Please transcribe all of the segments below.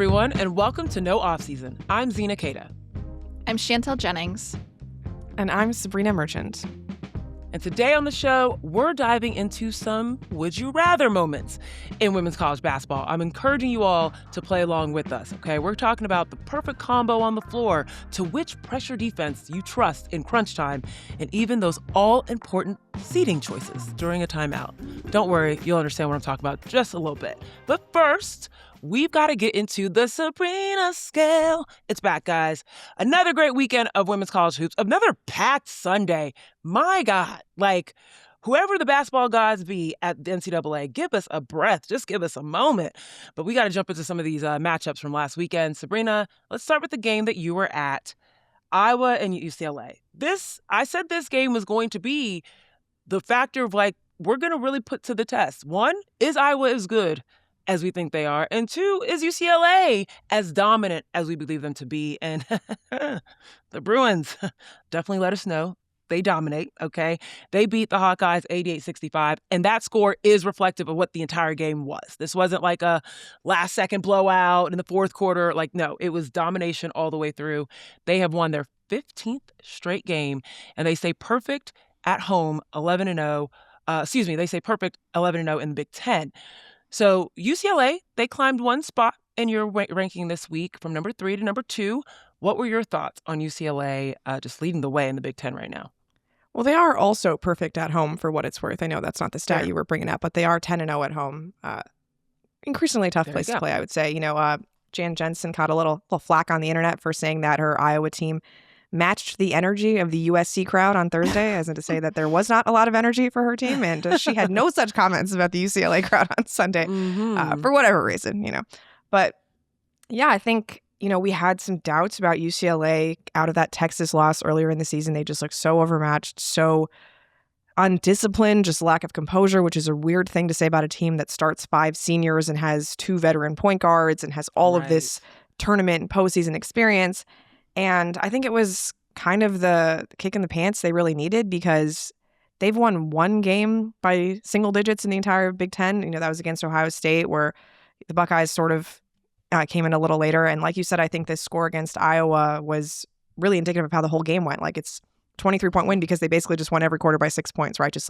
everyone, and welcome to No Off Season. I'm Zena. I'm Chantel Jennings. And I'm Sabreena Merchant. And today on the show, we're diving into some would you rather moments in women's college basketball. I'm encouraging you all to play along with us, okay? We're talking about the perfect combo on the floor, to which pressure defense you trust in crunch time, and even those all-important seating choices during a timeout. Don't worry, you'll understand what I'm talking about just a little bit. But first, we've got to get into the Sabreena scale. It's back, guys. Another great weekend of women's college hoops. Another packed Sunday. My God, whoever the basketball gods be at the NCAA, give us a breath. Just give us a moment. But we got to jump into some of these matchups from last weekend. Sabreena, let's start with the game that you were at, Iowa and UCLA. I said this game was going to be the factor of we're going to really put to the test. One, is Iowa as good as we think they are? And two, is UCLA as dominant as we believe them to be? And the Bruins definitely let us know. They dominate, okay? They beat the Hawkeyes 88-65, and that score is reflective of what the entire game was. This wasn't like a last-second blowout in the fourth quarter. No, it was domination all the way through. They have won their 15th straight game, and they stay perfect at home, 11-0. They say perfect 11-0 in the Big Ten. So UCLA, they climbed one spot in your ranking this week from number 3 to number 2. What were your thoughts on UCLA just leading the way in the Big Ten right now? Well, they are also perfect at home for what it's worth. I know that's not the stat you were bringing up, but they are 10-0 at home. Increasingly tough place to play, I would say. Jan Jensen caught a little flack on the internet for saying that her Iowa team matched the energy of the USC crowd on Thursday, as in to say that there was not a lot of energy for her team. And she had no such comments about the UCLA crowd on Sunday for whatever reason, But yeah, I think, we had some doubts about UCLA out of that Texas loss earlier in the season. They just looked so overmatched, so undisciplined, just lack of composure, which is a weird thing to say about a team that starts 5 seniors and has 2 veteran point guards and has all of this tournament and postseason experience. And I think it was kind of the kick in the pants they really needed, because they've won 1 game by single digits in the entire Big Ten. That was against Ohio State, where the Buckeyes sort of came in a little later. And like you said, I think this score against Iowa was really indicative of how the whole game went. It's 23-point win because they basically just won every quarter by 6 points, right? Just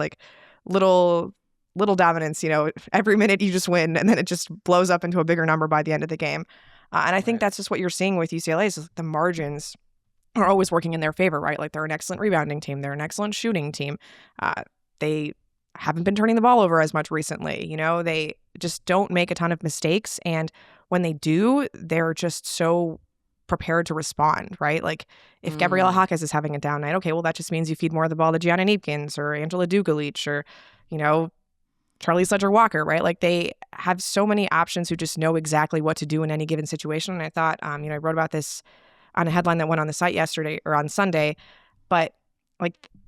little dominance, every minute you just win, and then it just blows up into a bigger number by the end of the game. And I think that's just what you're seeing with UCLA is the margins are always working in their favor, right? They're an excellent rebounding team. They're an excellent shooting team. They haven't been turning the ball over as much recently. They just don't make a ton of mistakes. And when they do, they're just so prepared to respond, right? If Gabriela Hawkes is having a down night, okay, well, that just means you feed more of the ball to Gianna Neepkins or Angela Dugalich or, Charlie Sledger-Walker, right? They have so many options who just know exactly what to do in any given situation. And I thought, I wrote about this on a headline that went on the site yesterday or on Sunday, but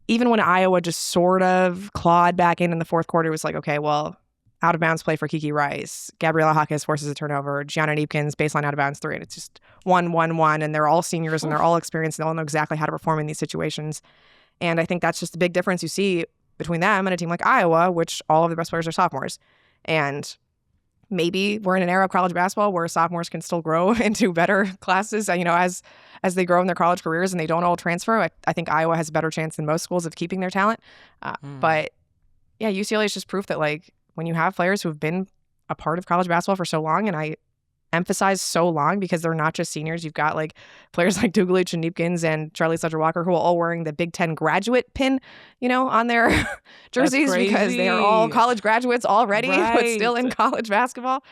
even when Iowa just sort of clawed back in the fourth quarter, it was okay, well, out of bounds play for Kiki Rice. Gabriela Hawkes forces a turnover. Gianna Neepkins baseline out of bounds 3. And it's just 1-1-1. And they're all seniors and they're all experienced. And they all know exactly how to perform in these situations. And I think that's just the big difference you see between them and a team like Iowa, which all of the best players are sophomores. And maybe we're in an era of college basketball where sophomores can still grow into better classes, as they grow in their college careers and they don't all transfer. I think Iowa has a better chance than most schools of keeping their talent. But yeah, UCLA is just proof that when you have players who have been a part of college basketball for so long, and I emphasize so long because they're not just seniors. You've got players like Dugalich and Neepkins and Charlie Sledger-Walker who are all wearing the Big Ten graduate pin, on their jerseys because they are all college graduates already, but still in college basketball.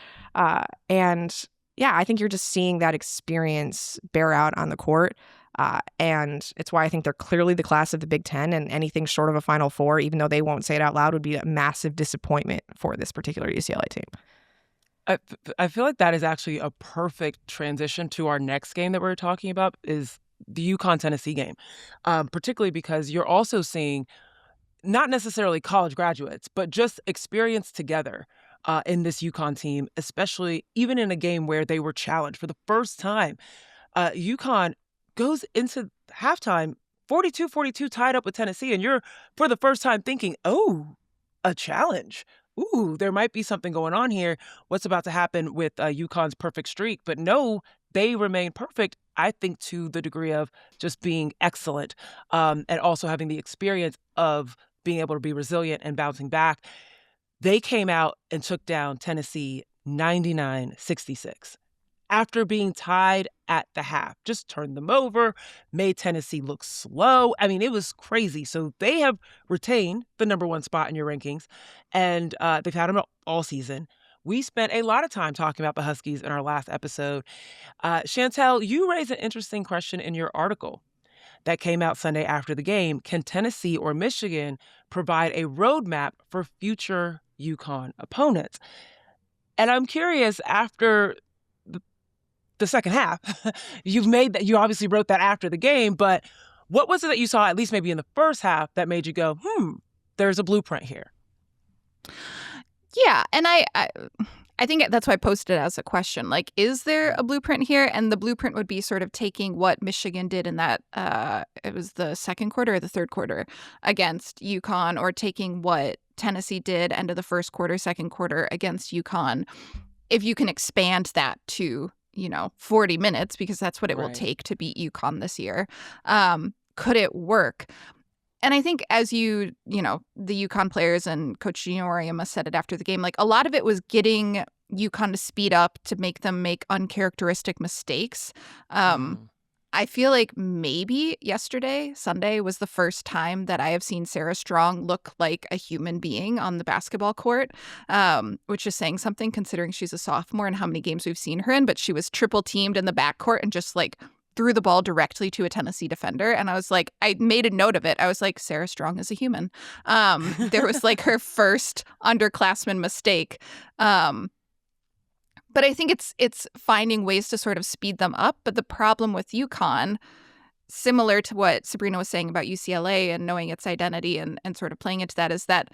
And yeah, I think you're just seeing that experience bear out on the court. And it's why I think they're clearly the class of the Big Ten, and anything short of a Final Four, even though they won't say it out loud, would be a massive disappointment for this particular UCLA team. I feel like that is actually a perfect transition to our next game that we're talking about, is the UConn-Tennessee game, particularly because you're also seeing not necessarily college graduates, but just experience together in this UConn team, especially even in a game where they were challenged for the first time. UConn goes into halftime 42-42 tied up with Tennessee, and you're for the first time thinking, oh, a challenge. ooh, there might be something going on here. What's about to happen with UConn's perfect streak? But no, they remain perfect, I think, to the degree of just being excellent, and also having the experience of being able to be resilient and bouncing back. They came out and took down Tennessee 99-66 after being tied at the half. Just turned them over, made Tennessee look slow. I mean, it was crazy. So they have retained the number one spot in your rankings, and they've had them all season. We spent a lot of time talking about the Huskies in our last episode. Chantel, you raised an interesting question in your article that came out Sunday after the game. Can Tennessee or Michigan provide a roadmap for future UConn opponents? And I'm curious, after the second half, you obviously wrote that after the game, but what was it that you saw, at least maybe in the first half, that made you go, there's a blueprint here? Yeah, and I think that's why I posted it as a question. Like, is there a blueprint here? And the blueprint would be sort of taking what Michigan did in that, it was the second quarter or the third quarter against UConn, or taking what Tennessee did end of the first quarter, second quarter against UConn. If you can expand that to 40 minutes, because that's what it will take to beat UConn this year. Could it work? And I think, as the UConn players and Coach Gino Auriemma said it after the game, like, a lot of it was getting UConn to speed up, to make them make uncharacteristic mistakes. I feel like maybe yesterday, Sunday, was the first time that I have seen Sarah Strong look like a human being on the basketball court, which is saying something considering she's a sophomore and how many games we've seen her in. But she was triple teamed in the backcourt and just threw the ball directly to a Tennessee defender. And I was like, I made a note of it. I was like, Sarah Strong is a human. There was her first underclassman mistake. But I think it's finding ways to sort of speed them up. But the problem with UConn, similar to what Sabreena was saying about UCLA and knowing its identity and sort of playing into that, is that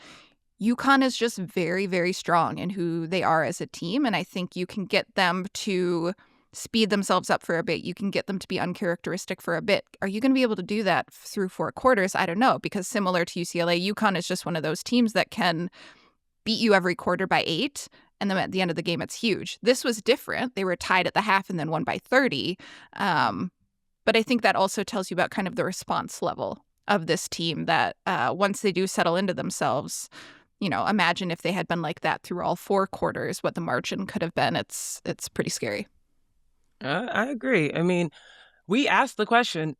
UConn is just very, very strong in who they are as a team. And I think you can get them to speed themselves up for a bit. You can get them to be uncharacteristic for a bit. Are you going to be able to do that through 4 quarters? I don't know, because similar to UCLA, UConn is just one of those teams that can beat you every quarter by 8. And then at the end of the game, it's huge. This was different. They were tied at the half and then won by 30. But I think that also tells you about kind of the response level of this team, that once they do settle into themselves, imagine if they had been like that through all 4 quarters, what the margin could have been. It's pretty scary. I agree. I mean, we asked the question,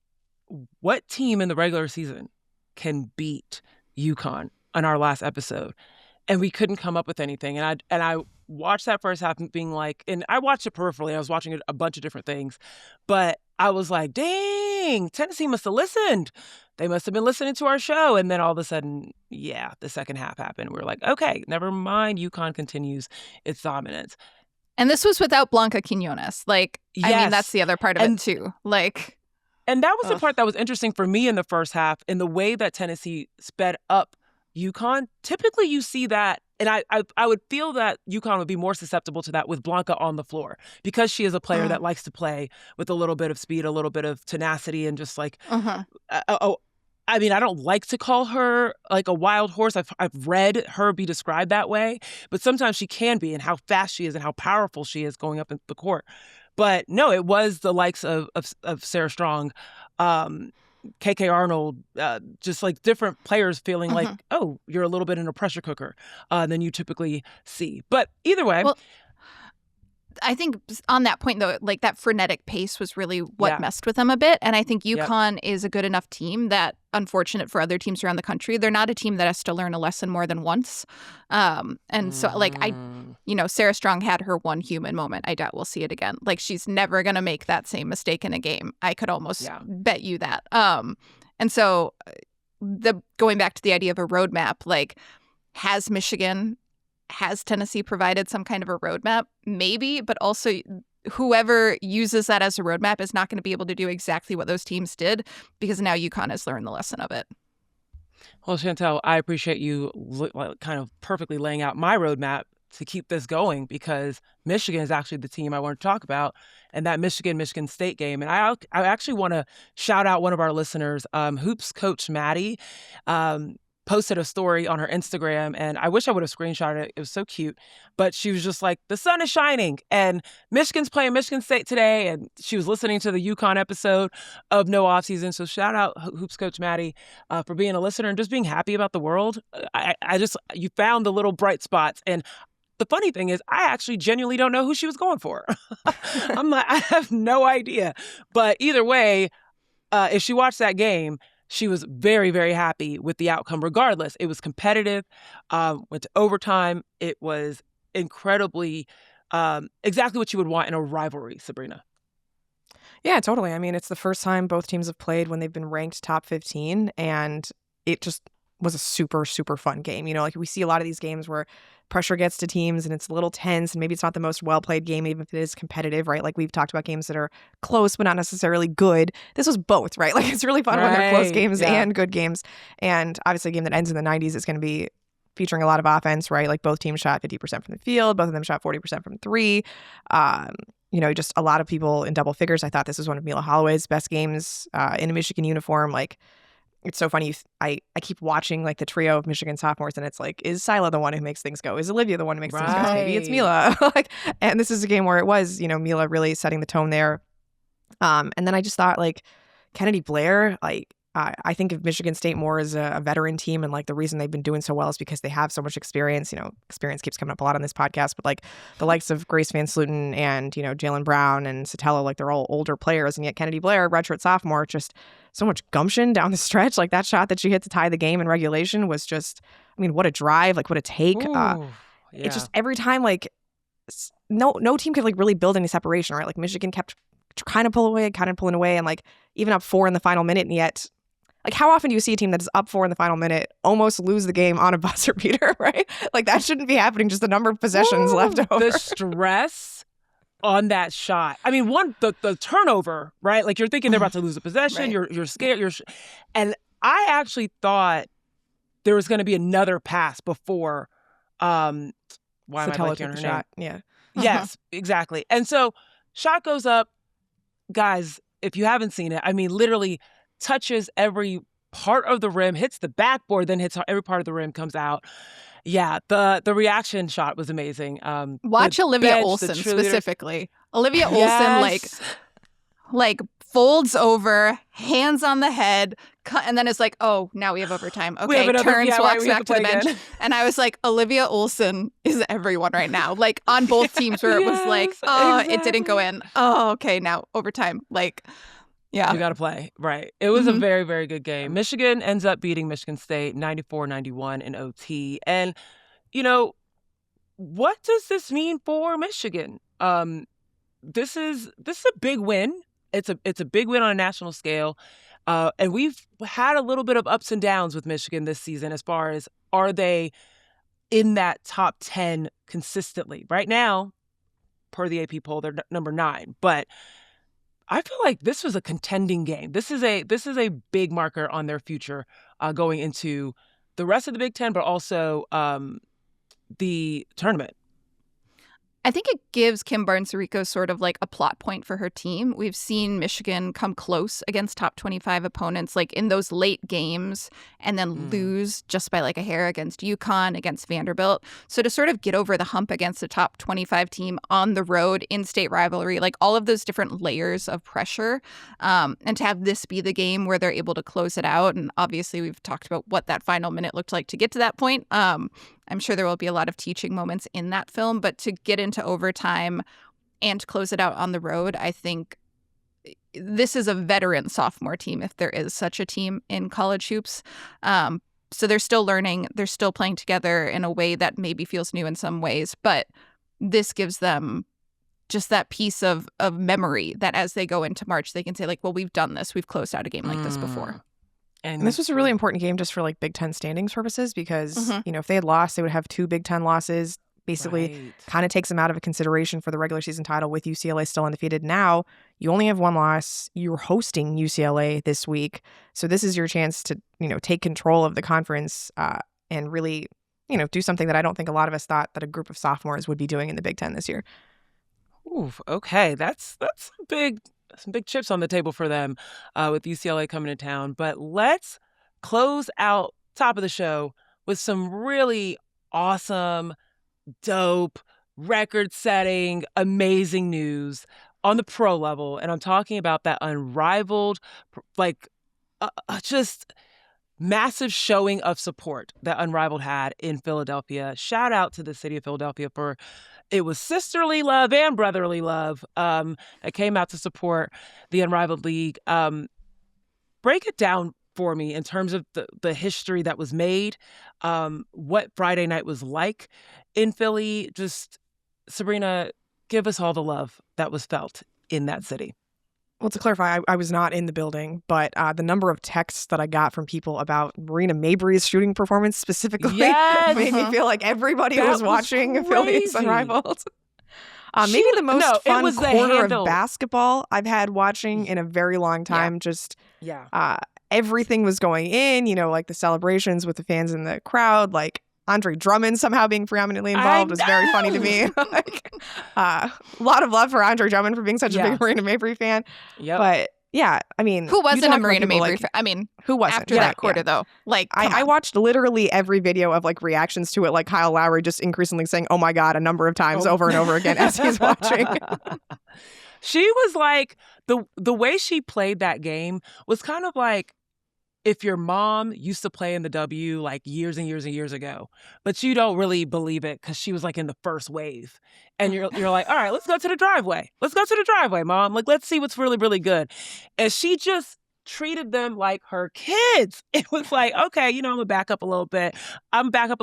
what team in the regular season can beat UConn on our last episode? And we couldn't come up with anything. And I watched that first half being like, and I watched it peripherally. I was watching a bunch of different things. But I was like, dang, Tennessee must have listened. They must have been listening to our show. And then all of a sudden, the second half happened. We're like, okay, never mind. UConn continues its dominance. And this was without Blanca Quinones. I mean, that's the other part of it too. And that was the part that was interesting for me in the first half, in the way that Tennessee sped up UConn. Typically you see that, and I would feel that UConn would be more susceptible to that with Blanca on the floor, because she is a player that likes to play with a little bit of speed, a little bit of tenacity, and just I mean, I don't like to call her like a wild horse. I've read her be described that way, but sometimes she can be, and how fast she is and how powerful she is going up in the court. But no, it was the likes of Sarah Strong, KK Arnold, just different players feeling like, oh, you're a little bit in a pressure cooker than you typically see. But either way. Well, I think on that point, though, that frenetic pace was really what messed with them a bit. And I think UConn is a good enough team that, unfortunate for other teams around the country, they're not a team that has to learn a lesson more than once. So, Sarah Strong had her one human moment. I doubt we'll see it again. She's never going to make that same mistake in a game. I could almost bet you that. And so going back to the idea of a roadmap, has Tennessee provided some kind of a roadmap? Maybe, but also whoever uses that as a roadmap is not going to be able to do exactly what those teams did, because now UConn has learned the lesson of it. Well, Chantel, I appreciate you kind of perfectly laying out my roadmap to keep this going, because Michigan is actually the team I want to talk about, and that Michigan State game. And I actually want to shout out one of our listeners, Hoops Coach Maddie. posted a story on her Instagram, and I wish I would have screenshotted it. It was so cute. But she was just like, the sun is shining, and Michigan's playing Michigan State today, and she was listening to the UConn episode of No Offseason. So shout out Hoops Coach Maddie for being a listener and just being happy about the world. You found the little bright spots. And the funny thing is, I actually genuinely don't know who she was going for. I'm like, I have no idea. But either way, if she watched that game, she was very, very happy with the outcome regardless. It was competitive, went to overtime. It was incredibly exactly what you would want in a rivalry, Sabreena. Yeah, totally. I mean, it's the first time both teams have played when they've been ranked top 15, and it just was a super, super fun game. You know, like we see a lot of these games where pressure gets to teams and it's a little tense, and maybe it's not the most well-played game, even if it is competitive, right? Like we've talked about games that are close but not necessarily good. This was both, right? Like it's really fun when they're close games and good games. And obviously a game that ends in the 90s is going to be featuring a lot of offense, right? Like both teams shot 50% from the field. Both of them shot 40% from three. You know, just a lot of people in double figures. I thought this was one of Mila Holloway's best games in a Michigan uniform. Like, it's so funny. I keep watching like the trio of Michigan sophomores, and it's like, is Sila the one who makes things go? Is Olivia the one who makes things go? Maybe it's Mila. And this is a game where it was, you know, Mila really setting the tone there. And then I just thought like Kennedy Blair, like I think of Michigan State more as a veteran team, and like the reason they've been doing so well is because they have so much experience. You know, experience keeps coming up a lot on this podcast, but like the likes of Grace Van Sluten and, you know, Jalen Brown and Sotelo, like they're all older players, and yet Kennedy Blair, redshirt sophomore, just so much gumption down the stretch. Like that shot that she hit to tie the game in regulation was just, I mean, what a drive, like what a take. It's just every time, like no team could like really build any separation, right? Like Michigan kept kind of pulling away, and like even up 4 in the final minute, and yet. Like, how often do you see a team that is up 4 in the final minute almost lose the game on a buzzer beater, right? Like, that shouldn't be happening, just the number of possessions left over. The stress on that shot. I mean, the turnover, right? Like, you're thinking they're about to lose a possession. Right. You're scared. And I actually thought there was going to be another pass before. Why am I blanking on her shot? Yeah. Yes, exactly. And so, shot goes up. Guys, if you haven't seen it, I mean, literally touches every part of the rim, hits the backboard, then hits every part of the rim, comes out. Yeah, the reaction shot was amazing. Watch Olivia Olson specifically. Olivia Olson like folds over, hands on the head, and then it's like, oh, now we have overtime. Okay, turns, walks back to the bench. And I was like, Olivia Olson is everyone right now. Like on both teams where it was like, oh, exactly. It didn't go in. Oh, okay, now overtime. Like, yeah. You got to play. Right. It was a very, very good game. Michigan ends up beating Michigan State 94-91 in OT. And, you know, what does this mean for Michigan? This is a big win. It's a big win on a national scale. And we've had a little bit of ups and downs with Michigan this season as far as, are they in that top 10 consistently? Right now, per the AP poll, they're number 9. But I feel like this was a contending game. This is a big marker on their future going into the rest of the Big Ten, but also the tournament. I think it gives Kim Barnes-Rico sort of like a plot point for her team. We've seen Michigan come close against top 25 opponents, like in those late games, and then lose just by like a hair against UConn, against Vanderbilt. So to sort of get over the hump against a top 25 team on the road, in-state rivalry, like all of those different layers of pressure, and to have this be the game where they're able to close it out. And obviously we've talked about what that final minute looked like to get to that point. I'm sure there will be a lot of teaching moments in that film, but to get into overtime and close it out on the road, I think this is a veteran sophomore team, if there is such a team in college hoops. So they're still learning. They're still playing together in a way that maybe feels new in some ways, but this gives them just that piece of memory that as they go into March, they can say like, well, we've done this. We've closed out a game like this before. And this was a really important game just for like Big Ten standings purposes because, you know, if they had lost, they would have 2 Big Ten losses. Basically kind of takes them out of a consideration for the regular season title with UCLA still undefeated. Now, you only have 1 loss. You're hosting UCLA this week. So this is your chance to, you know, take control of the conference and really, you know, do something that I don't think a lot of us thought that a group of sophomores would be doing in the Big Ten this year. Ooh, okay. That's some big chips on the table for them with UCLA coming to town. But let's close out top of the show with some really awesome, dope, record-setting, amazing news on the pro level. And I'm talking about that unrivaled, like, just massive showing of support that Unrivaled had in Philadelphia. Shout out to the city of Philadelphia for it was sisterly love and brotherly love that came out to support the Unrivaled League. Break it down for me in terms of the history that was made, what Friday night was like in Philly. Just, Sabreena, give us all the love that was felt in that city. Well, to clarify, I was not in the building, but the number of texts that I got from people about Marina Mabry's shooting performance specifically made me feel like everybody was watching Philly's Unrivaled. Maybe the most fun quarter of basketball I've had watching in a very long time. Everything was going in, like the celebrations with the fans in the crowd, like Andre Drummond somehow being preeminently involved was very funny to me. A lot of love for Andre Drummond for being such a big Marina Mabry fan. But yeah, I mean, who wasn't a Marina Mabry fan? I mean, who wasn't after that quarter though? Like, I watched literally every video of like reactions to it, like Kyle Lowry just increasingly saying, "Oh my God," a number of times over and over again as he's watching. She was like the way she played that game was kind of like if your mom used to play in the W like years and years and years ago, but you don't really believe it because she was like in the first wave. And you're like, all right, let's go to the driveway. Let's go to the driveway, Mom. Like, let's see what's really, really good. And she just treated them like her kids. It was like, okay, I'm going to back up a little bit. I'm going to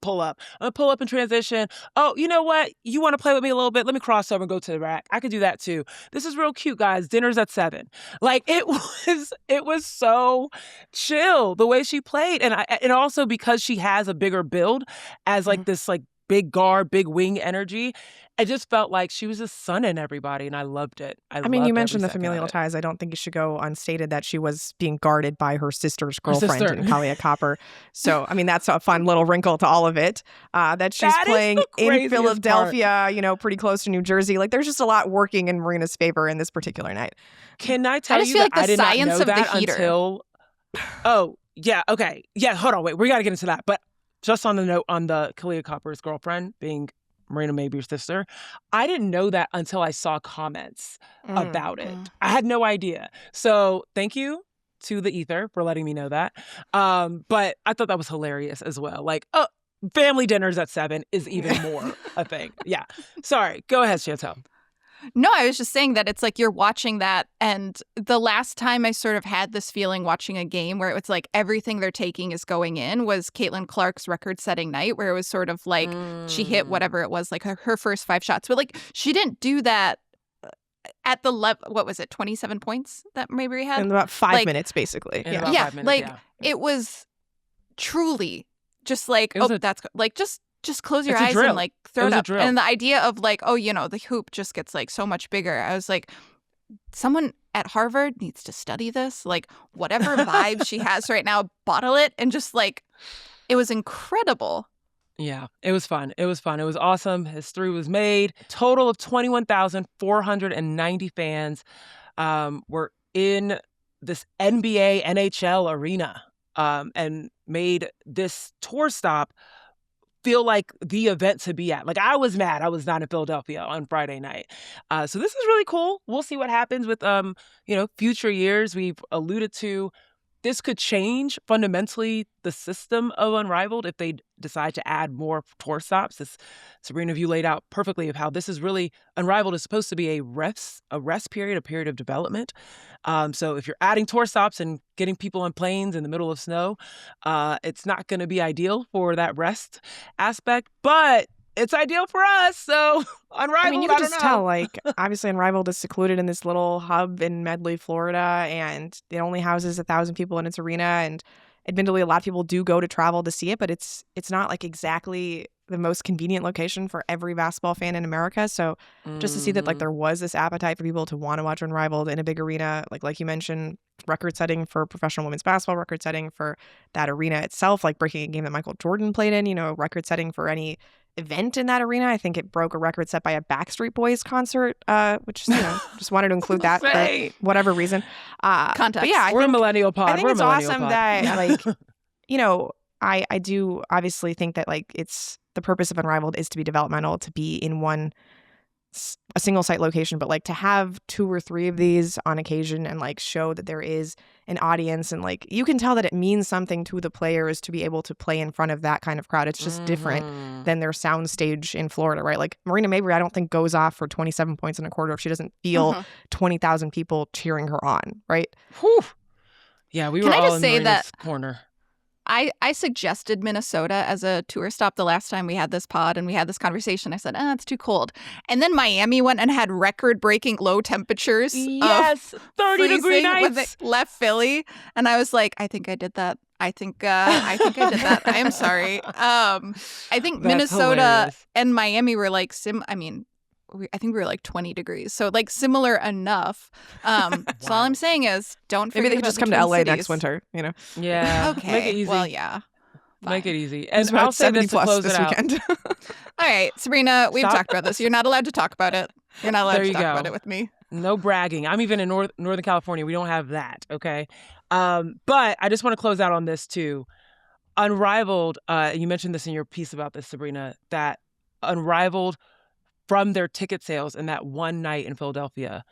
pull up. I'm going to pull up in transition. Oh, you know what? You want to play with me a little bit? Let me cross over and go to the rack. I could do that too. This is real cute, guys. Dinner's at 7. Like, it was so chill the way she played. And also because she has a bigger build as like this like big guard, big wing energy. It just felt like she was just sunning everybody, and I loved it. I mean, you mentioned the familial ties. I don't think it should go unstated that she was being guarded by her sister's girlfriend, Kalia Copper. So, I mean, that's a fun little wrinkle to all of it. That she's playing in Philadelphia, pretty close to New Jersey. Like, there's just a lot working in Marina's favor in this particular night. Can I tell you that I did not know that until... Oh, yeah, okay. Yeah, hold on, wait. We got to get into that. But just on the note on the Kalia Copper's girlfriend being Marina Mabry's sister, I didn't know that until I saw comments about it. I had no idea. So thank you to the ether for letting me know that. But I thought that was hilarious as well. Like, family dinners at 7 is even more a thing. Yeah. Sorry. Go ahead, Chantel. No, I was just saying that it's like you're watching that. And the last time I sort of had this feeling watching a game where it was like everything they're taking is going in was Caitlin Clark's record-setting night, where it was sort of like she hit whatever it was, like her first 5 shots. But like she didn't do that at the level, what was it, 27 points that Mabry had? In about 5 minutes, basically. Yeah, it was truly just like, that's like just close your eyes and like throw it up. And the idea of like, the hoop just gets like so much bigger. I was like, someone at Harvard needs to study this. Like whatever vibe she has right now, bottle it. And just like, it was incredible. Yeah, it was fun. It was awesome. History was made. Total of 21,490 fans were in this NBA, NHL arena and made this tour stop feel like the event to be at. Like, I was mad I was not in Philadelphia on Friday night. So this is really cool. We'll see what happens with, future years. We've alluded to this could change fundamentally the system of Unrivaled if they decide to add more tour stops. As Sabreena, you laid out perfectly of how this is really, Unrivaled is supposed to be a rest period, a period of development. So if you're adding tour stops and getting people on planes in the middle of snow, it's not going to be ideal for that rest aspect, but it's ideal for us. So Unrivaled, I mean, you can just tell, like, obviously Unrivaled is secluded in this little hub in Medley, Florida, and it only houses 1,000 people in its arena. And admittedly, a lot of people do go to travel to see it, but it's not like exactly the most convenient location for every basketball fan in America. So just to see that, like, there was this appetite for people to want to watch Unrivaled in a big arena, like you mentioned, record setting for professional women's basketball, record setting for that arena itself, like breaking a game that Michael Jordan played in, record setting for any event in that arena. I think it broke a record set by a Backstreet Boys concert, which just wanted to include that for whatever reason. Context. But yeah, we're a millennial pod. I think it's awesome that like I do obviously think that like it's the purpose of Unrivaled is to be developmental, to be in a single site location, but like to have 2 or 3 of these on occasion and like show that there is an audience, and like you can tell that it means something to the players to be able to play in front of that kind of crowd. It's just different than their soundstage in Florida, right? Like Marina Mabrey, I don't think goes off for 27 points in a quarter if she doesn't feel 20,000 people cheering her on, right? Whew. Yeah, we were Can I all just in say Marina's that corner. I suggested Minnesota as a tour stop the last time we had this pod and we had this conversation. I said, it's too cold. And then Miami went and had record-breaking low temperatures. Yes, 30-degree nights. When they left Philly. And I was like, I think I did that. I think I did that. I am sorry. I think That's Minnesota hilarious. and Miami were like I think we were like 20 degrees. So like similar enough. So all I'm saying is don't forget Maybe they could about just the come to Twin LA Cities. next winter, Yeah. Okay. Make it easy. Well, yeah. Make Fine. it easy. It's And I'll about say 70 this to plus close this it out. weekend. All right, Sabreena, we've Stop. talked about this. You're not allowed to talk about it. You're not allowed There to you talk go. about it with me. No bragging. I'm even in Northern California. We don't have that, okay? But I just want to close out on this, too. Unrivaled, you mentioned this in your piece about this, Sabreena, that Unrivaled, from their ticket sales in that one night in Philadelphia,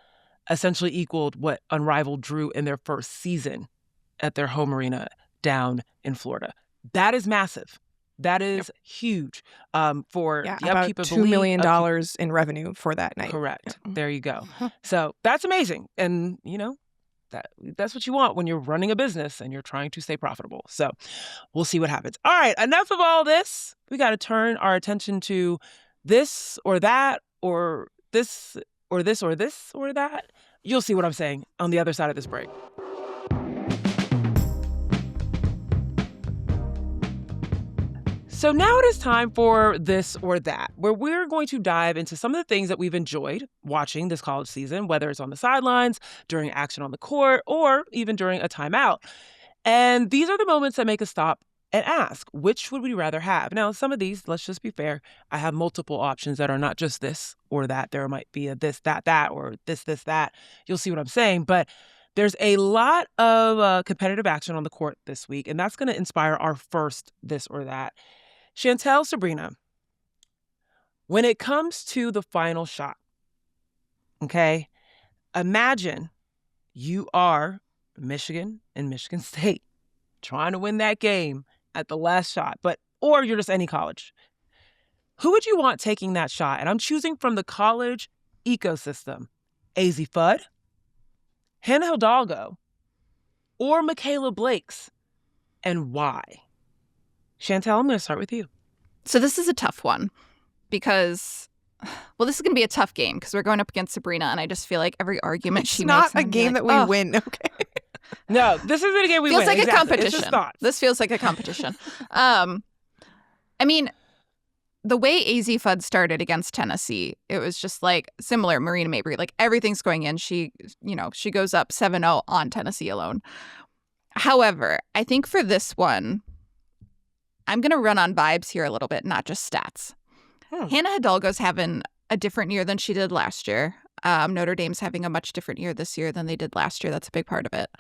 essentially equaled what Unrivaled drew in their first season at their home arena down in Florida. That is massive. That is huge for the about upkeep of the $2 league. million in revenue for that night. Correct. Yeah. There you go. So that's amazing. And, that's what you want when you're running a business and you're trying to stay profitable. So we'll see what happens. All right, enough of all this. We got to turn our attention to this or that or this or this or this or that. You'll see what I'm saying on the other side of this break. So now it is time for This or That, where we're going to dive into some of the things that we've enjoyed watching this college season, whether it's on the sidelines, during action on the court, or even during a timeout. And these are the moments that make us stop and ask, which would we rather have? Now, some of these, let's just be fair, I have multiple options that are not just this or that. There might be a this, that, or this, that. You'll see what I'm saying. But there's a lot of competitive action on the court this week, and that's going to inspire our first This or That. Chantel, Sabreena, when it comes to the final shot, okay, imagine you are Michigan and Michigan State trying to win that game at the last shot, or you're just any college. Who would you want taking that shot? And I'm choosing from the college ecosystem, AZ Fudd, Hannah Hidalgo, or Michaela Blakes, and why? Chantel, I'm going to start with you. So this is a tough one because, this is going to be a tough game because we're going up against Sabreena, and I just feel like every argument she makes. It's not a game that we win, okay? No, this isn't a game we feels win. like Exactly. a competition. It's just thoughts. This feels like a competition. I mean, the way AZ Fudd started against Tennessee, it was just like similar. Marina Mabrey, like everything's going in. She goes up 7-0 on Tennessee alone. However, I think for this one, I'm going to run on vibes here a little bit, not just stats. Hannah Hidalgo's having a different year than she did last year. Notre Dame's having a much different year this year than they did last year. That's a big part of it.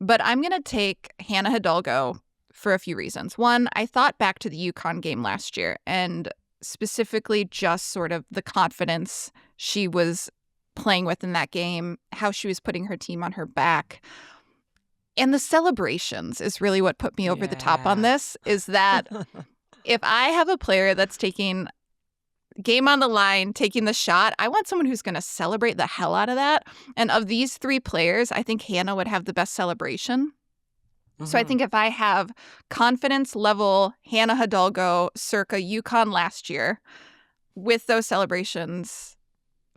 But I'm going to take Hannah Hidalgo for a few reasons. One, I thought back to the UConn game last year and specifically just sort of the confidence she was playing with in that game, how she was putting her team on her back. And the celebrations is really what put me over the top on this, is that if I have a player that's taking game on the line, taking the shot, I want someone who's going to celebrate the hell out of that. And of these 3 players, I think Hannah would have the best celebration. So I think if I have confidence level Hannah Hidalgo circa UConn last year with those celebrations,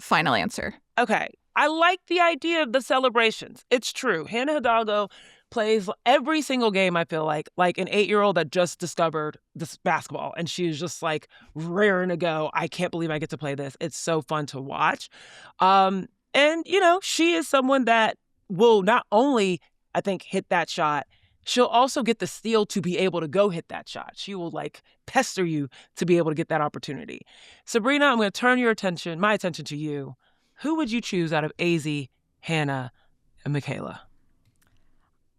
final answer. Okay. I like the idea of the celebrations. It's true. Hannah Hidalgo plays every single game, I feel like an 8-year-old that just discovered this basketball. And she's just like raring to go. I can't believe I get to play this. It's so fun to watch. And, she is someone that will not only, I think, hit that shot, she'll also get the steal to be able to go hit that shot. She will pester you to be able to get that opportunity. Sabreena, I'm going to turn my attention to you. Who would you choose out of AZ, Hannah, and Michaela?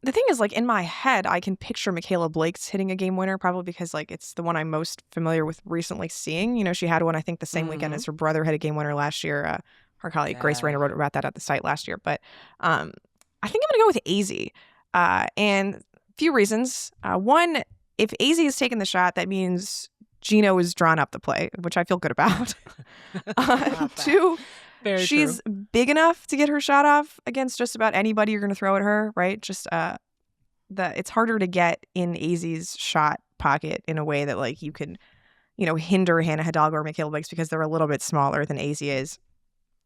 the thing is, like, in my head, I can picture Michaela Blake's hitting a game winner, probably because, like, it's the one I'm most familiar with recently seeing. You know, she had one, I think, the same weekend as her brother hit a game winner last year. Her colleague Grace Rayner wrote about that at the site last year. But I think I'm going to go with AZ. And a few reasons. One, if AZ is taking the shot, that means Gino is drawn up the play, which I feel good about. Two, Very she's true. big enough to get her shot off against just about anybody you're going to throw at her, right? Just it's harder to get in AZ's shot pocket in a way that, like, you can, you know, hinder Hannah Hidalgo or Michaela Blakes because they're a little bit smaller than AZ is.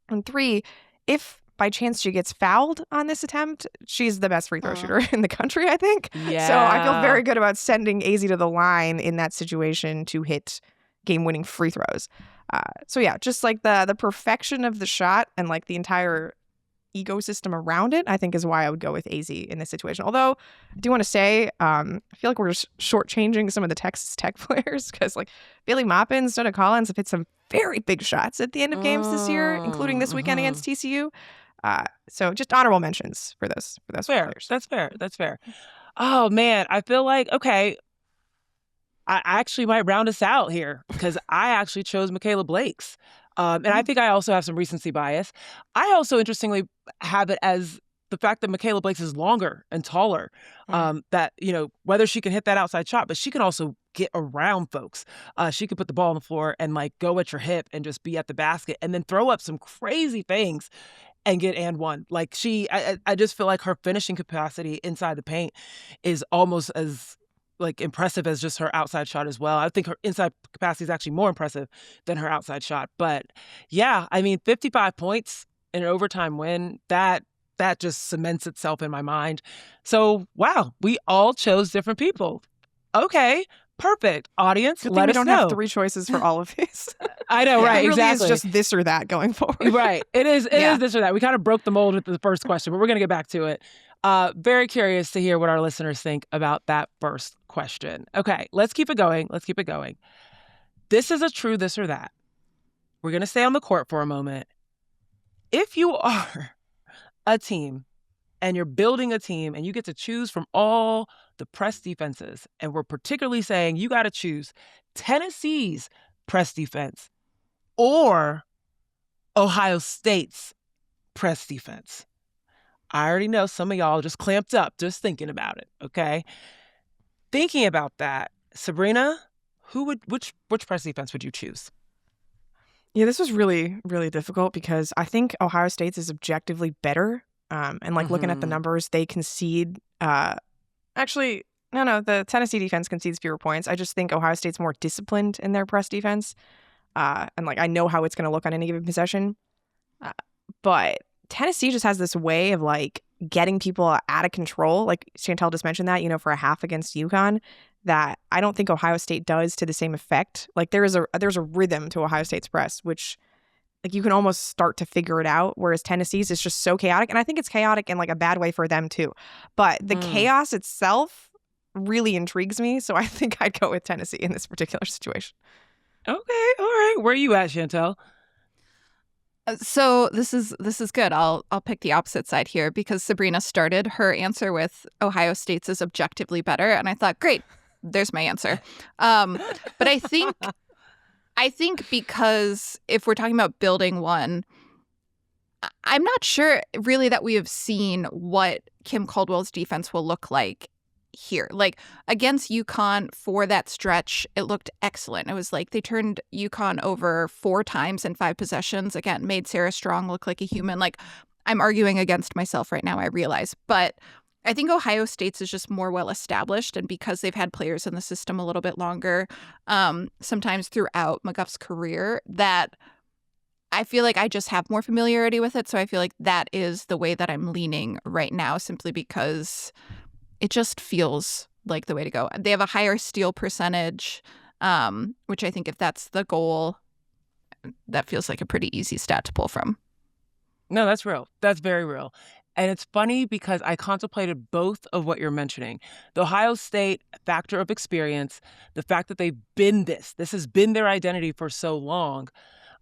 And three, if by chance she gets fouled on this attempt, she's the best free throw shooter in the country, I think. Yeah. So I feel very good about sending AZ to the line in that situation to hit game-winning free throws. So yeah, just like the perfection of the shot and like the entire ecosystem around it, I think is why I would go with AZ in this situation. Although I do want to say, I feel like we're just shortchanging some of the Texas Tech players because, like, Bailey Maupin, Donna Collins have hit some very big shots at the end of games this year, including this weekend against TCU. So just honorable mentions for those players. That's fair. Oh man, I feel like, okay, I actually might round us out here because I actually chose Michaela Blake's. And I think I also have some recency bias. I also, interestingly, have it as the fact that Michaela Blake's is longer and taller, that, you know, whether she can hit that outside shot, but she can also get around folks. She could put the ball on the floor and, like, go at your hip and just be at the basket and then throw up some crazy things and get and one. Like, I just feel like her finishing capacity inside the paint is almost as, like, impressive as just her outside shot as well. I think her inside capacity is actually more impressive than her outside shot. But yeah, I mean, 55 points in an overtime win, that just cements itself in my mind. So wow, we all chose different people. Okay, perfect. Audience, Good thing let we us don't know. have three choices for all of these. I know, right? It really Exactly. is just this or that going forward. Right. It is this or that. We kind of broke the mold with the first question, but we're going to get back to it. Very curious to hear what our listeners think about that first question. Okay, let's keep it going. This is a true this or that. We're going to stay on the court for a moment. If you are a team and you're building a team and you get to choose from all the press defenses, and we're particularly saying you got to choose Tennessee's press defense or Ohio State's press defense. I already know some of y'all just clamped up just thinking about it, okay? Thinking about that, Sabreena, which press defense would you choose? Yeah, this was really, really difficult because I think Ohio State's is objectively better. And like looking at the numbers, they concede. Actually, no, the Tennessee defense concedes fewer points. I just think Ohio State's more disciplined in their press defense. And like I know how it's going to look on any given possession. But Tennessee just has this way of like getting people out of control. Like Chantel just mentioned that, you know, for a half against UConn, that I don't think Ohio State does to the same effect. Like there's a rhythm to Ohio State's press, which like you can almost start to figure it out. Whereas Tennessee's is just so chaotic. And I think it's chaotic in like a bad way for them too. But the chaos itself really intrigues me. So I think I'd go with Tennessee in this particular situation. Okay. All right. Where are you at, Chantel? So this is good. I'll pick the opposite side here because Sabreena started her answer with Ohio State's is objectively better, and I thought, great, there's my answer. But I think because if we're talking about building one, I'm not sure really that we have seen what Kim Caldwell's defense will look like here. Like against UConn for that stretch, it looked excellent. It was like they turned UConn over 4 times in 5 possessions. Again, made Sarah Strong look like a human. Like I'm arguing against myself right now, I realize. But I think Ohio State's is just more well established. And because they've had players in the system a little bit longer, sometimes throughout McGuff's career, that I feel like I just have more familiarity with it. So I feel like that is the way that I'm leaning right now, simply because it just feels like the way to go. They have a higher steal percentage, which I think if that's the goal, that feels like a pretty easy stat to pull from. No, that's real. That's very real. And it's funny because I contemplated both of what you're mentioning. The Ohio State factor of experience, the fact that they've been this has been their identity for so long.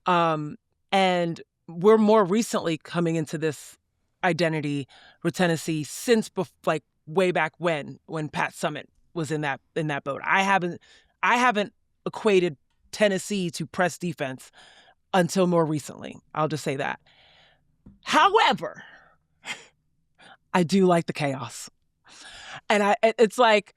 And we're more recently coming into this identity with Tennessee since way back when Pat Summitt was in that boat. I haven't equated Tennessee to press defense until more recently. I'll just say that. However, I do like the chaos. And it's like,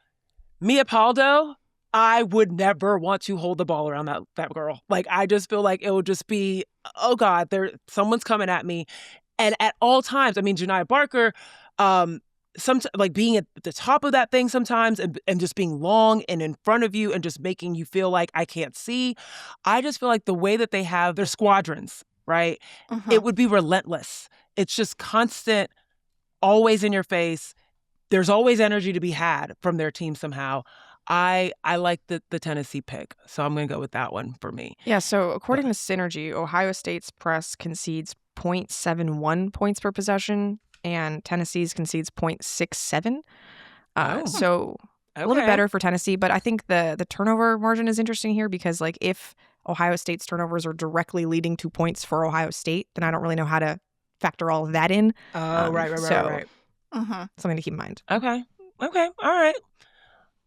Mia Paldo, I would never want to hold the ball around that girl. Like, I just feel like it would just be, oh God, someone's coming at me. And at all times, I mean, Janiah Barker, like being at the top of that thing sometimes and just being long and in front of you and just making you feel like I can't see. I just feel like the way that they have their squadrons, right? It would be relentless. It's just constant, always in your face. There's always energy to be had from their team somehow. I like the Tennessee pick, so I'm going to go with that one for me. Yeah, so according to Synergy, Ohio State's press concedes 0.71 points per possession, and Tennessee's concedes 0.67. So a little bit better for Tennessee, but I think the turnover margin is interesting here because, like, if Ohio State's turnovers are directly leading to points for Ohio State, then I don't really know how to factor all of that in. Right. Something to keep in mind. Okay, all right.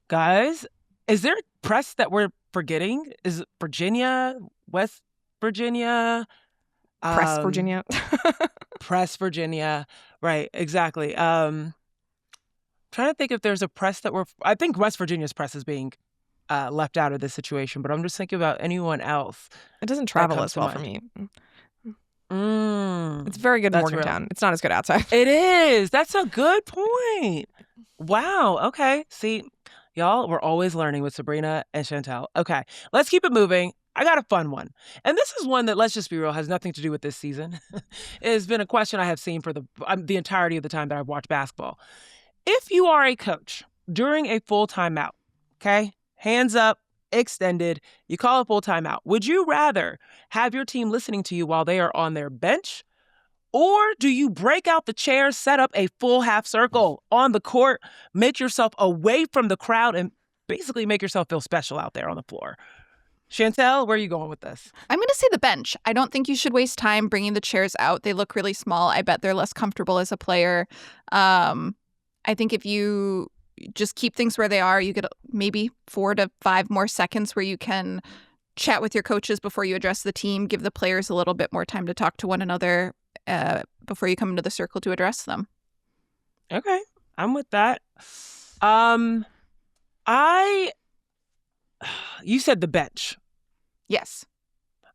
Guys, is there press that we're forgetting? Is it Virginia, West Virginia? Press Virginia. Press Virginia. Right, exactly. Trying to think if there's a press that I think West Virginia's press is being left out of this situation, but I'm just thinking about anyone else. It doesn't travel as well for me. It's very good in Morgantown. It's not as good outside. It is. That's a good point. Wow. Okay. See, y'all, we're always learning with Sabreena and Chantel. Okay, let's keep it moving. I got a fun one. And this is one that, let's just be real, has nothing to do with this season. It has been a question I have seen for the entirety of the time that I've watched basketball. If you are a coach during a full timeout, okay, hands up, extended, you call a full timeout, would you rather have your team listening to you while they are on their bench? Or do you break out the chairs, set up a full half circle on the court, make yourself away from the crowd, and basically make yourself feel special out there on the floor? Chantel, where are you going with this? I'm going to say the bench. I don't think you should waste time bringing the chairs out. They look really small. I bet they're less comfortable as a player. I think if you just keep things where they are, you get maybe 4 to 5 more seconds where you can chat with your coaches before you address the team, give the players a little bit more time to talk to one another before you come into the circle to address them. Okay, I'm with that. You said the bench. Yes.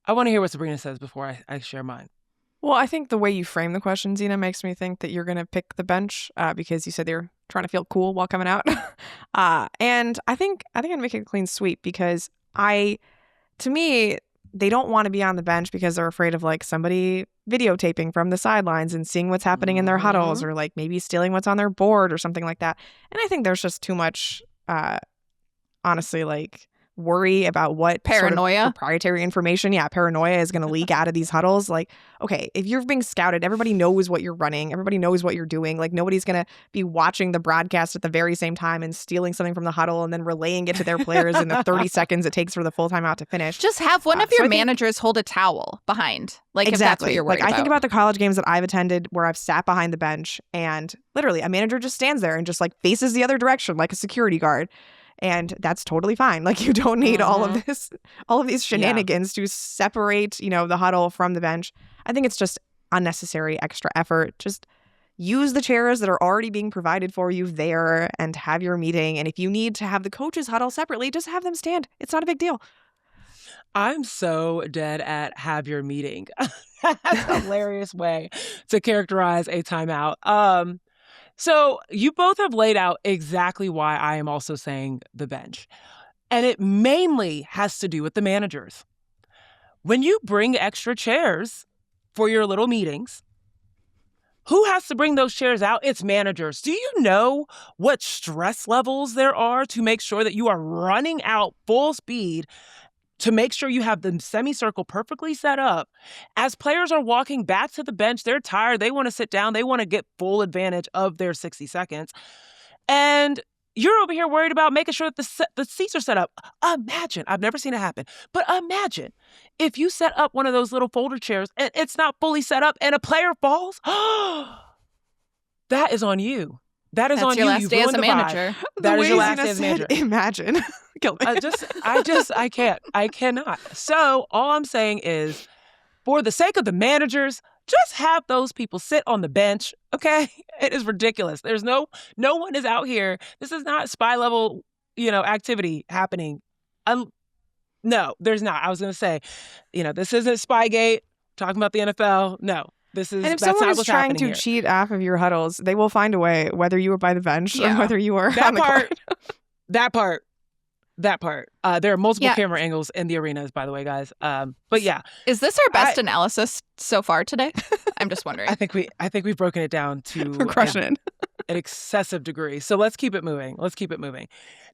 I want to hear what Sabreena says before I share mine. Well, I think the way you frame the question, Zena, makes me think that you're going to pick the bench because you said you're trying to feel cool while coming out. And I think I'd make it a clean sweep because to me, they don't want to be on the bench because they're afraid of like somebody videotaping from the sidelines and seeing what's happening in their huddles or like maybe stealing what's on their board or something like that. And I think there's just too much, honestly, like worry about what paranoia, sort of proprietary information, paranoia is going to leak out of these huddles. Like, okay, if you're being scouted, everybody knows what you're running, everybody knows what you're doing. Like, nobody's going to be watching the broadcast at the very same time and stealing something from the huddle and then relaying it to their players in the 30 seconds it takes for the full timeout to finish. Just have one of your managers hold a towel behind, like exactly. If that's what you're worried about. I think about the college games that I've attended where I've sat behind the bench and literally a manager just stands there and just like faces the other direction like a security guard. And that's totally fine. Like, you don't need all of these shenanigans to separate, the huddle from the bench. I think it's just unnecessary extra effort. Just use the chairs that are already being provided for you there and have your meeting. And if you need to have the coaches huddle separately, just have them stand. It's not a big deal. I'm so dead at have your meeting. That's a hilarious way to characterize a timeout. So you both have laid out exactly why I am also saying the bench. And it mainly has to do with the managers. When you bring extra chairs for your little meetings, who has to bring those chairs out? It's managers. Do you know what stress levels there are to make sure that you are running out full speed to make sure you have the semicircle perfectly set up? As players are walking back to the bench, they're tired. They want to sit down. They want to get full advantage of their 60 seconds. And you're over here worried about making sure that the seats are set up. Imagine, I've never seen it happen, but imagine if you set up one of those little folder chairs and it's not fully set up and a player falls. That is on you. That is That's on your you. last You've day as ruined a the vibe. manager. That is your last Zena day as a manager. Imagine. I can't. I cannot. So all I'm saying is, for the sake of the managers, just have those people sit on the bench, okay? It is ridiculous. There's no one is out here. This is not spy level, activity happening. No, there's not. I was going to say, this isn't Spygate, talking about the NFL. No, and if someone is trying to cheat off of your huddles, they will find a way, whether you were by the bench or whether you were on the court. That part. There are multiple camera angles in the arenas, by the way, guys. But yeah. Is this our best analysis so far today? I'm just wondering. I think we've broken it down to We're crushing it. An excessive degree. So let's keep it moving.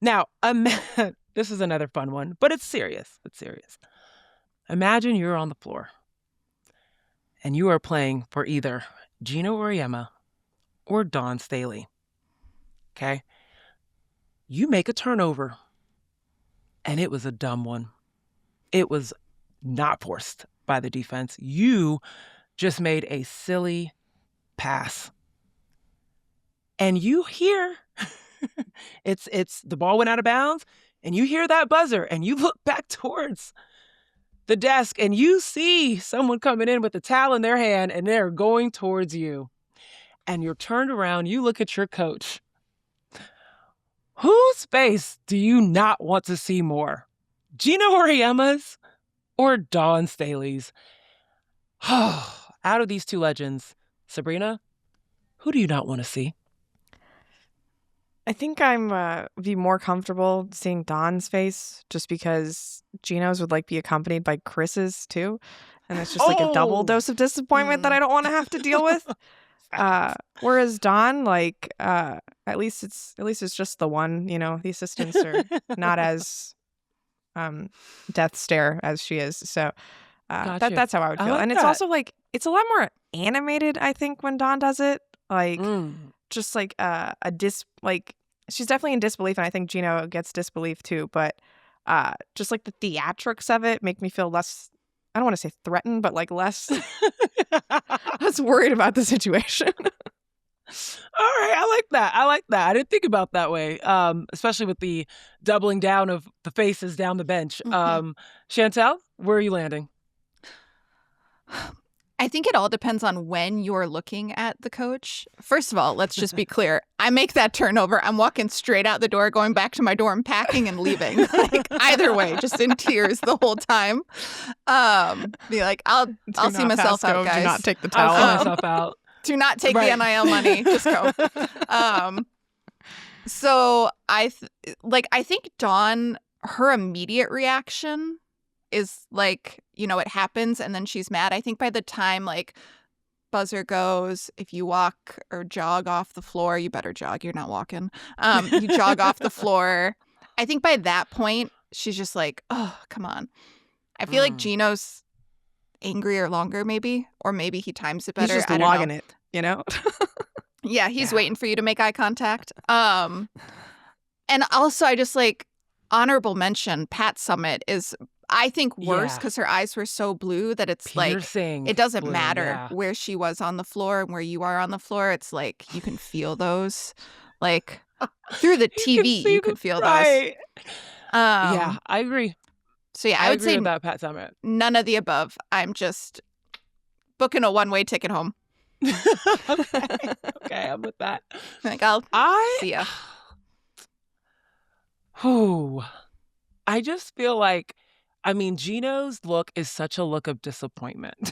Now, this is another fun one, but it's serious. Imagine you're on the floor and you are playing for either Gino Auriemma or Dawn Staley. Okay? You make a turnover. And it was a dumb one. It was not forced by the defense. You just made a silly pass. And you hear, it's the ball went out of bounds, and you hear that buzzer, and you look back towards the desk, and you see someone coming in with a towel in their hand, and they're going towards you. And you're turned around, you look at your coach. Whose face do you not want to see more? Gino Auriemma's or Dawn Staley's? Out of these two legends, Sabreena, who do you not want to see? I think I'm be more comfortable seeing Dawn's face just because Gino's would be accompanied by Chris's too. And it's just a double dose of disappointment that I don't want to have to deal with. Whereas Dawn, at least it's just the one, the assistants are not as death stare as she is. So Gotcha. that's how I would feel. And it's also it's a lot more animated, I think, when Dawn does it. Just she's definitely in disbelief, and I think Gino gets disbelief too, but just the theatrics of it make me feel less, I don't want to say threatened, but less worried about the situation. All right, I like that. I didn't think about that way, especially with the doubling down of the faces down the bench. Chantel, where are you landing? I think it all depends on when you're looking at the coach. First of all, let's just be clear. I make that turnover, I'm walking straight out the door, going back to my dorm, packing and leaving. Either way, just in tears the whole time. Be I'll see myself out, guys. Do not take the towel. I'll see myself out. Do not take the NIL money. Just go. So I think Dawn, her immediate reaction is it happens and then she's mad. I think by the time buzzer goes, if you walk or jog off the floor, you better jog. You're not walking. You jog off the floor. I think by that point, she's just oh, come on. I feel like Gino's angrier longer maybe, or maybe he times it better. He's just logging it, Yeah, he's waiting for you to make eye contact. And also I just honorable mention, Pat Summitt is, I think, worse because her eyes were so blue that it's Piercing it doesn't blue, matter where she was on the floor and where you are on the floor. It's you can feel those. Through the TV, you could feel those. Yeah, I agree. So yeah, I would say about Pat Summitt. None of the above. I'm just booking a one-way ticket home. Okay, I'm with that. I'll see ya. I just feel Gino's look is such a look of disappointment.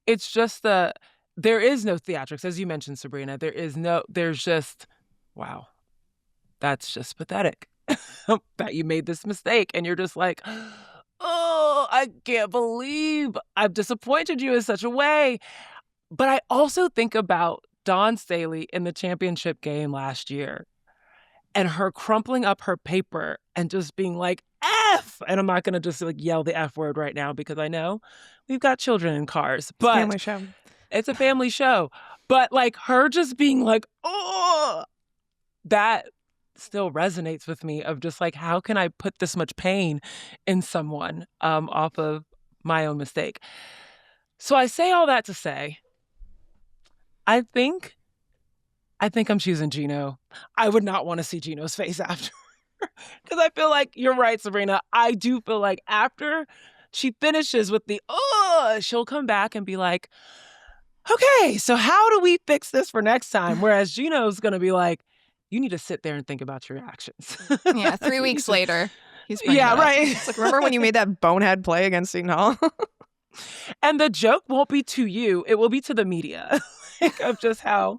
It's just there is no theatrics, as you mentioned, Sabreena. There's just, wow, that's just pathetic that you made this mistake. And you're just oh, I can't believe I've disappointed you in such a way. But I also think about Dawn Staley in the championship game last year and her crumpling up her paper and just being F. And I'm not going to just yell the F word right now because I know we've got children in cars. But family show. It's a family show. But her just being oh, that still resonates with me of just how can I put this much pain in someone off of my own mistake? So I say all that to say, I think I think I'm choosing Gino. I would not want to see Gino's face after. Because I feel like you're right, Sabreena. I do feel like after she finishes with the, she'll come back and be like, okay, so how do we fix this for next time? Whereas Gino's going to be like, you need to sit there and think about your actions. Yeah, 3 weeks later, he's bringing yeah, it up. right. It's like, remember when you made that bonehead play against Seton Hall? And the joke won't be to you. It will be to the media of just how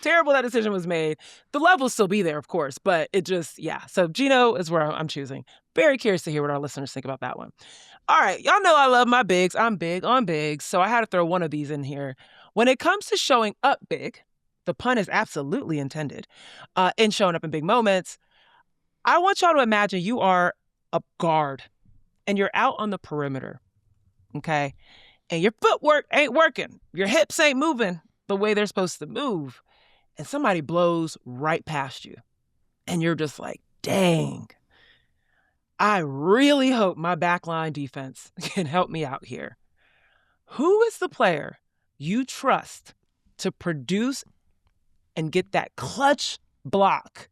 terrible that decision was made. The love will still be there, of course, but it just, yeah. So Gino is where I'm choosing. Very curious to hear what our listeners think about that one. All right. Y'all know I love my bigs. I'm big on bigs. So I had to throw one of these in here. When it comes to showing up big, the pun is absolutely intended, in showing up in big moments, I want y'all to imagine you are a guard and you're out on the perimeter. Okay. And your footwork ain't working. Your hips ain't moving the way they're supposed to move. And somebody blows right past you. And you're just like, dang, I really hope my backline defense can help me out here. Who is the player you trust to produce and get that clutch block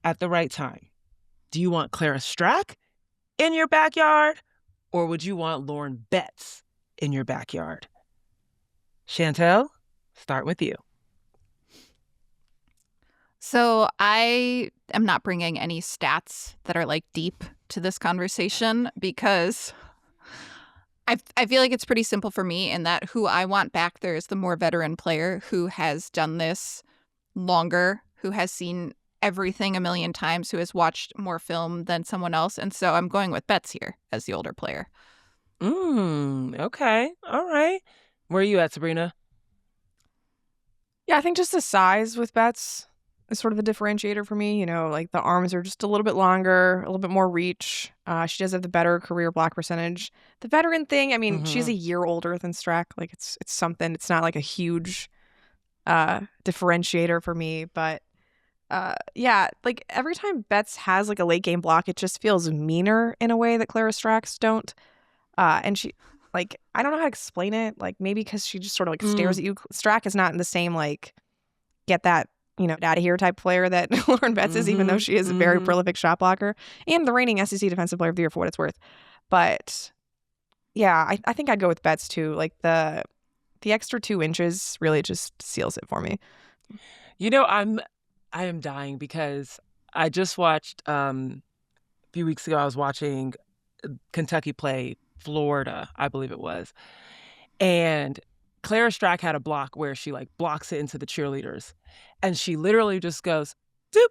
at the right time? Do you want Clara Strack in your backyard? Or would you want Lauren Betts in your backyard? Chantel, start with you. So I am not bringing any stats that are like deep to this conversation because I feel like it's pretty simple for me in that who I want back there is the more veteran player who has done this longer, who has seen everything a million times, who has watched more film than someone else. And so I'm going with Betts here as the older player. Okay. All right. Where are you at, Sabreena? Yeah, I think just the size with Betts is sort of the differentiator for me. You know, like the arms are just a little bit longer, a little bit more reach. She does have the better career block percentage. The veteran thing, I mean, she's a year older than Strack. Like it's something. It's not like a huge differentiator for me, but yeah, like every time Betts has like a late game block, it just feels meaner in a way that Clara Strack's don't. And she, like, I don't know how to explain it. Like maybe because she just sort of like stares at you. Strack is not in the same like get that, you know, out of here type player that Lauren Betts is, even though she is a very prolific shot blocker and the reigning SEC Defensive Player of the Year for what it's worth. But yeah, I think I'd go with Betts too. Like the extra 2 inches really just seals it for me. You know, I am dying because I just watched a few weeks ago. I was watching Kentucky play Florida, I believe it was, and Clara Strack had a block where she like blocks it into the cheerleaders, and she literally just goes doop,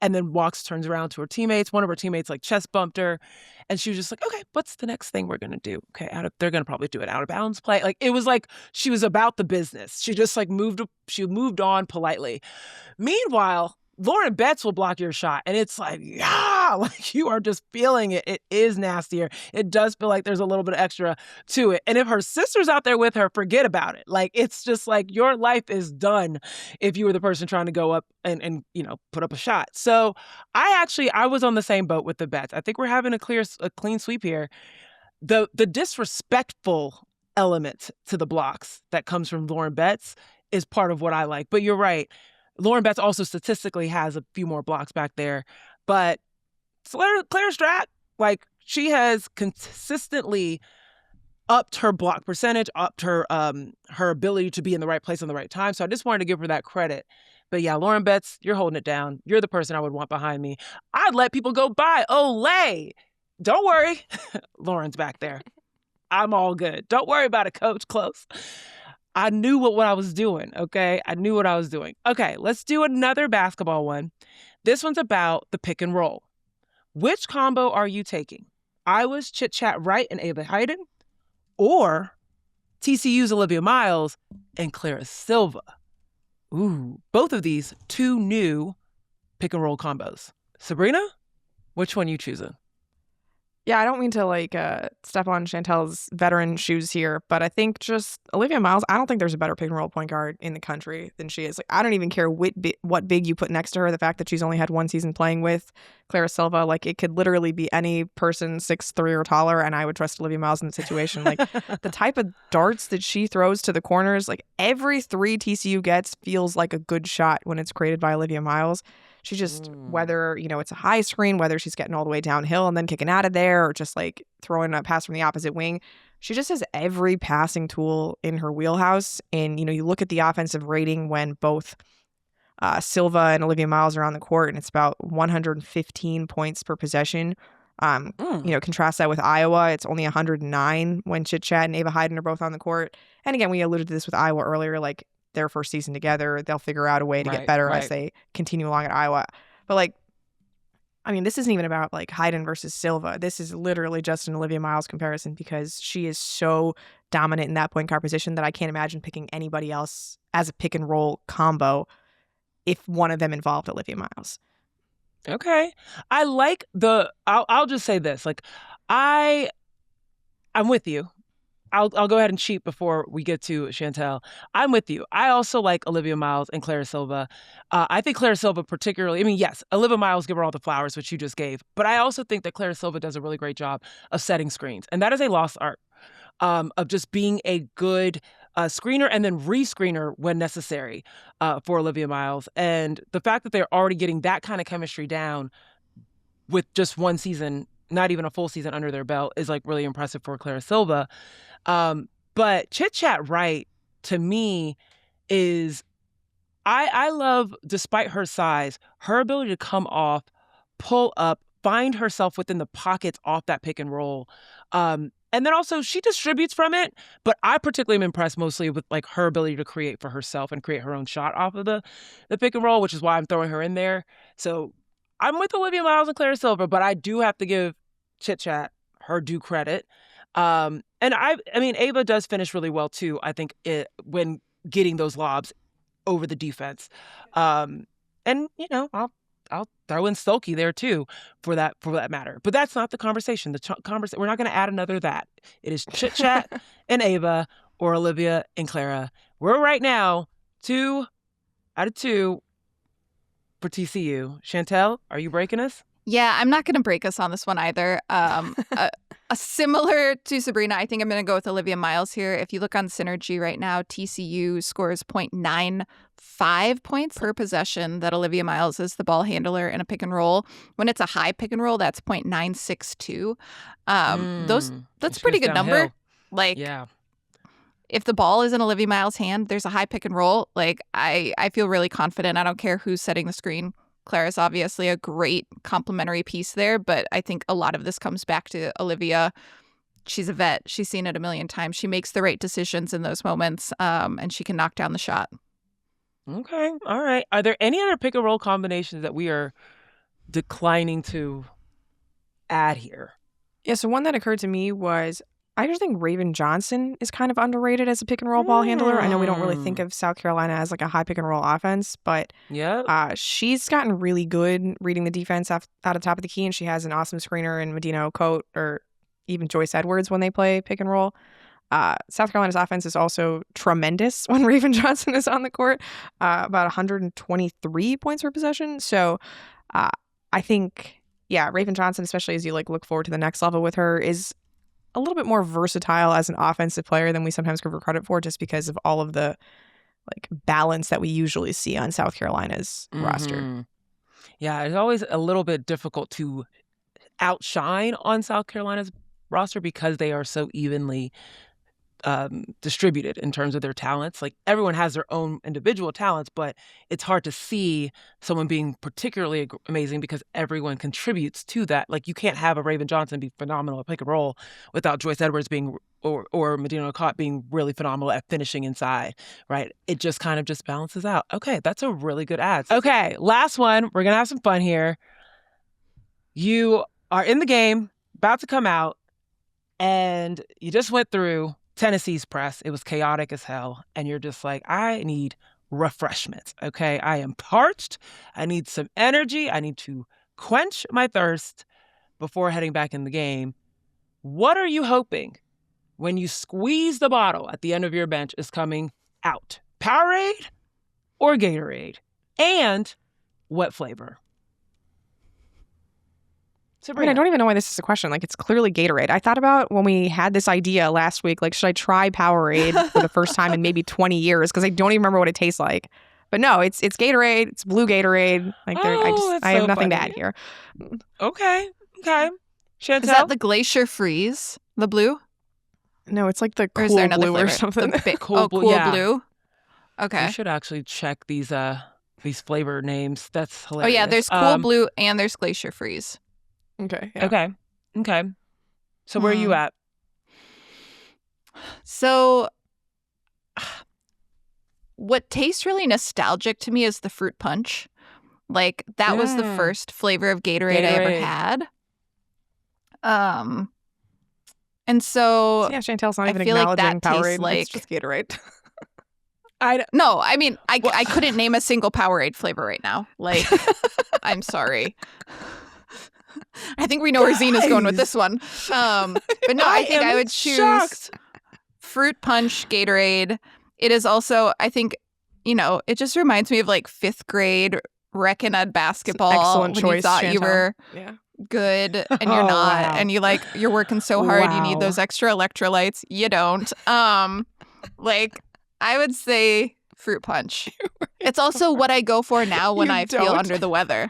and then turns around to her teammates. One of her teammates like chest bumped her, and she was just like, okay, what's the next thing we're gonna do? Okay, they're gonna probably do an out of bounds play. Like it was like she was about the business. She just like moved on politely. Meanwhile, Lauren Betts will block your shot, and it's like, yeah, like you are just feeling it. It is nastier. It does feel like there's a little bit extra to it. And if her sister's out there with her, forget about it. Like it's just like your life is done if you were the person trying to go up and you know, put up a shot. So I was on the same boat with the Betts. I think we're having a clean sweep here. The disrespectful element to the blocks that comes from Lauren Betts is part of what I like. But you're right. Lauren Betts also statistically has a few more blocks back there. But Clara Strack, like she has consistently upped her block percentage, upped her ability to be in the right place on the right time. So I just wanted to give her that credit. But yeah, Lauren Betts, you're holding it down. You're the person I would want behind me. I'd let people go by. Olay. Don't worry. Lauren's back there. I'm all good. Don't worry about it, Coach Close. I knew what I was doing, okay? I knew what I was doing. Okay, let's do another basketball one. This one's about the pick and roll. Which combo are you taking? Iowa's Chit Chat Wright and Ava Hayden, or TCU's Olivia Miles and Clara Silva? Ooh, both of these 2 new pick and roll combos. Sabreena, which one you choosing? Yeah, I don't mean to step on Chantel's veteran shoes here, but I think just Olivia Miles, I don't think there's a better pick and roll point guard in the country than she is. Like, I don't even care what big you put next to her. The fact that she's only had one season playing with Clara Silva, like it could literally be any person 6'3" or taller, and I would trust Olivia Miles in the situation. Like the type of darts that she throws to the corners, like every three TCU gets feels like a good shot when it's created by Olivia Miles. She just, whether, it's a high screen, whether she's getting all the way downhill and then kicking out of there or just like throwing a pass from the opposite wing, she just has every passing tool in her wheelhouse. And, you look at the offensive rating when both Silva and Olivia Miles are on the court, and it's about 115 points per possession. Contrast that with Iowa. It's only 109 when Chit Chat and Ava Hyden are both on the court. And again, we alluded to this with Iowa earlier, like their first season together, they'll figure out a way to get better as they continue along at Iowa. But this isn't even about like Hyden versus Silva. This is literally just an Olivia Miles comparison because she is so dominant in that point guard position that I can't imagine picking anybody else as a pick and roll combo if one of them involved Olivia Miles. Okay. I like I'll just say this. Like I'm with you. I'll go ahead and cheat before we get to Chantel. I'm with you. I also like Olivia Miles and Clara Silva. I think Clara Silva particularly, yes, Olivia Miles, give her all the flowers, which you just gave. But I also think that Clara Silva does a really great job of setting screens. And that is a lost art of just being a good screener and then re-screener when necessary for Olivia Miles. And the fact that they're already getting that kind of chemistry down with just one season, not even a full season under their belt, is like really impressive for Clara Silva. But Chit Chat Right, to me, is I love, despite her size, her ability to come off, pull up, find herself within the pockets off that pick and roll. And then also she distributes from it, but I particularly am impressed mostly with like her ability to create for herself and create her own shot off of the pick and roll, which is why I'm throwing her in there. So I'm with Olivia Miles and Clara Silva, but I do have to give Chit Chat her due credit. And Ava does finish really well too, I think, when getting those lobs over the defense. And I'll throw in Stokey there too for that matter. But that's not the conversation. We're not going to add another that. It is Chit Chat and Ava or Olivia and Clara. We're right now 2 out of 2 for TCU. Chantel, are you breaking us? Yeah, I'm not going to break us on this one either. Similar to Sabreena, I think I'm going to go with Olivia Miles here. If you look on Synergy right now, TCU scores 0.95 points per possession that Olivia Miles is the ball handler in a pick and roll. When it's a high pick and roll, that's 0.962. That's a pretty good number. Yeah. If the ball is in Olivia Miles' hand, there's a high pick and roll. Like I feel really confident. I don't care who's setting the screen. Clara's obviously a great complementary piece there, but I think a lot of this comes back to Olivia. She's a vet. She's seen it a million times. She makes the right decisions in those moments, and she can knock down the shot. Okay. All right. Are there any other pick and roll combinations that we are declining to add here? Yeah, so one that occurred to me was I just think Raven Johnson is kind of underrated as a pick and roll ball handler. I know we don't really think of South Carolina as like a high pick and roll offense, but she's gotten really good reading the defense out of top of the key, and she has an awesome screener in Medina Cote or even Joyce Edwards when they play pick and roll. South Carolina's offense is also tremendous when Raven Johnson is on the court, about 123 points per possession. So I think, Raven Johnson, especially as you look forward to the next level with her, is a little bit more versatile as an offensive player than we sometimes give her credit for, just because of all of the balance that we usually see on South Carolina's roster. Yeah, it's always a little bit difficult to outshine on South Carolina's roster because they are so evenly distributed in terms of their talents. Like everyone has their own individual talents, but it's hard to see someone being particularly amazing because everyone contributes to that. Like you can't have a Raven Johnson be phenomenal at pick and roll without Joyce Edwards being or Medina Cote being really phenomenal at finishing inside, right? It just kind of just balances out. Okay, that's a really good ad. Okay, last one. We're gonna have some fun here. You are in the game, about to come out, and you just went through Tennessee's press. It was chaotic as hell. And you're just like, I need refreshments. Okay. I am parched. I need some energy. I need to quench my thirst. before heading back in the game. What are you hoping when you squeeze the bottle at the end of your bench is coming out? Powerade or Gatorade? And what flavor? I mean, I don't even know why this is a question. Like, it's clearly Gatorade. I thought about when we had this idea last week, like, should I try Powerade for the first time in maybe 20 years? Because I don't even remember what it tastes like. But no, it's Gatorade. It's blue Gatorade. Like, I have nothing to add here. Okay. Chantel? Is that the Glacier Freeze? The blue? No, it's like the Or is Cool there another Blue flavor? or something. Cool Blue. Okay. You should actually check these flavor names. That's hilarious. Oh yeah, there's Cool Blue and there's Glacier Freeze. Okay. Yeah. Okay. So where are you at? So what tastes really nostalgic to me is the fruit punch. Like that was the first flavor of Gatorade I ever had. And so yeah, Chantel's not even I feel like acknowledging that tastes Powerade. like It's just Gatorade. No, I mean I couldn't name a single Powerade flavor right now. Like I'm sorry. I think we know where Zena's going with this one. But no, I think I would choose fruit punch Gatorade. It is also, I think, it just reminds me of like 5th grade rec and ed basketball. Excellent when choice, you thought Chantel. you were good and you're not. Wow. And you're working so hard. You need those extra electrolytes. You don't. Like I would say fruit punch. It's also what I go for now when I feel under the weather.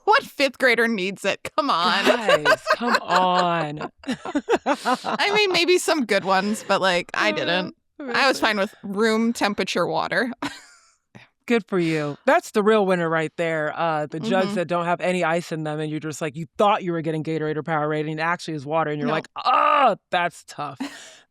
What 5th grader needs it? Come on. Guys, come on. I mean, maybe some good ones, but like I didn't. I was fine with room temperature water. Good for you. That's the real winner right there. The jugs that don't have any ice in them and you're just like, you thought you were getting Gatorade or Powerade and it actually is water and you're like, that's tough.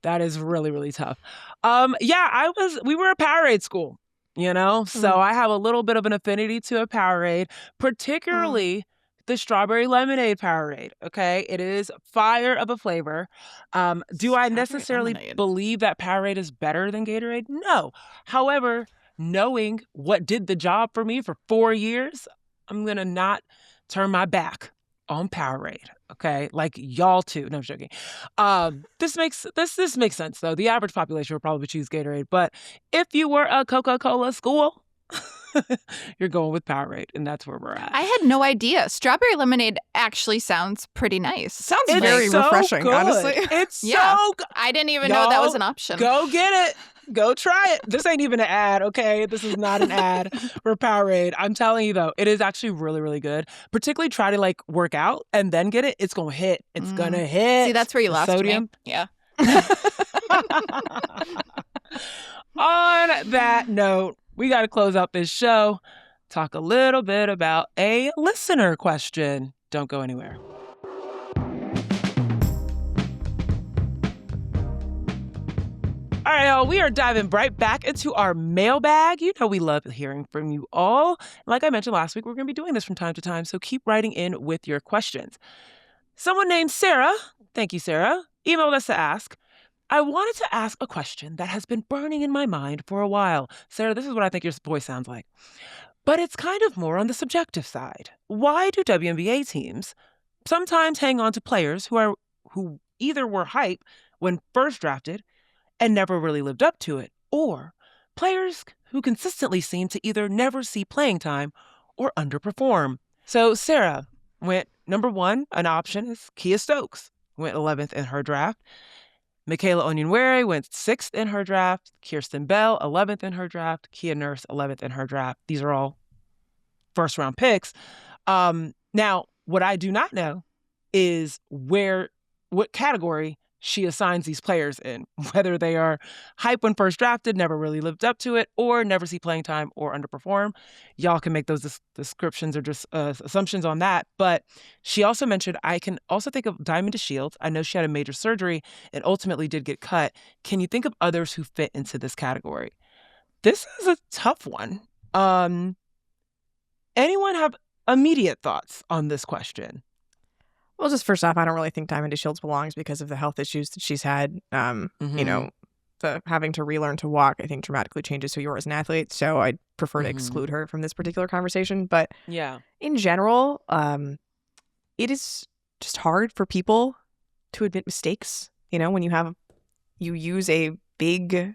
That is really, really tough. We were a Powerade school. So I have a little bit of an affinity to a Powerade, particularly the strawberry lemonade Powerade. Okay, it is fire of a flavor. Do I necessarily believe that Powerade is better than Gatorade? No. However, knowing what did the job for me for 4 years, I'm gonna not turn my back on Powerade. Okay, like y'all too. No, I'm joking. This makes sense though. The average population would probably choose Gatorade, but if you were a Coca-Cola school, you're going with Powerade, and that's where we're at. I had no idea. Strawberry lemonade actually sounds pretty nice. Sounds very refreshing, good. honestly. It's so good. I didn't even know that was an option. Go get it. Go try it. This ain't even an ad, okay? This is not an ad for Powerade. I'm telling you, though, it is actually really, really good. Particularly try to, work out and then get it. It's going to hit. It's going to hit. See, that's where you lost sodium. Me. Yeah. On that note, we got to close out this show. Talk a little bit about a listener question. Don't go anywhere. All right, y'all, we are diving right back into our mailbag. You know we love hearing from you all. Like I mentioned last week, we're going to be doing this from time to time, so keep writing in with your questions. Someone named Sarah, thank you, Sarah, emailed us to ask, I wanted to ask a question that has been burning in my mind for a while. Sarah, this is what I think your voice sounds like. But it's kind of more on the subjective side. Why do WNBA teams sometimes hang on to players who either were hype when first drafted and never really lived up to it, or players who consistently seem to either never see playing time or underperform? So Sarah went number 1, an option is Kia Stokes, went 11th in her draft. Michaela Onyenwere went 6th in her draft. Kirsten Bell, 11th in her draft. Kia Nurse, 11th in her draft. These are all first-round picks. Now, what I do not know is what category she assigns these players in, whether they are hype when first drafted, never really lived up to it, or never see playing time or underperform. Y'all can make those descriptions or just assumptions on that. But she also mentioned, I can also think of Diamond DeShields. I know she had a major surgery and ultimately did get cut. Can you think of others who fit into this category? This is a tough one. Anyone have immediate thoughts on this question? Well, just first off, I don't really think Diamond DeShields belongs because of the health issues that she's had. The having to relearn to walk, I think, dramatically changes who you are as an athlete. So I'd prefer to exclude her from this particular conversation. But yeah, in general, it is just hard for people to admit mistakes. When you use a big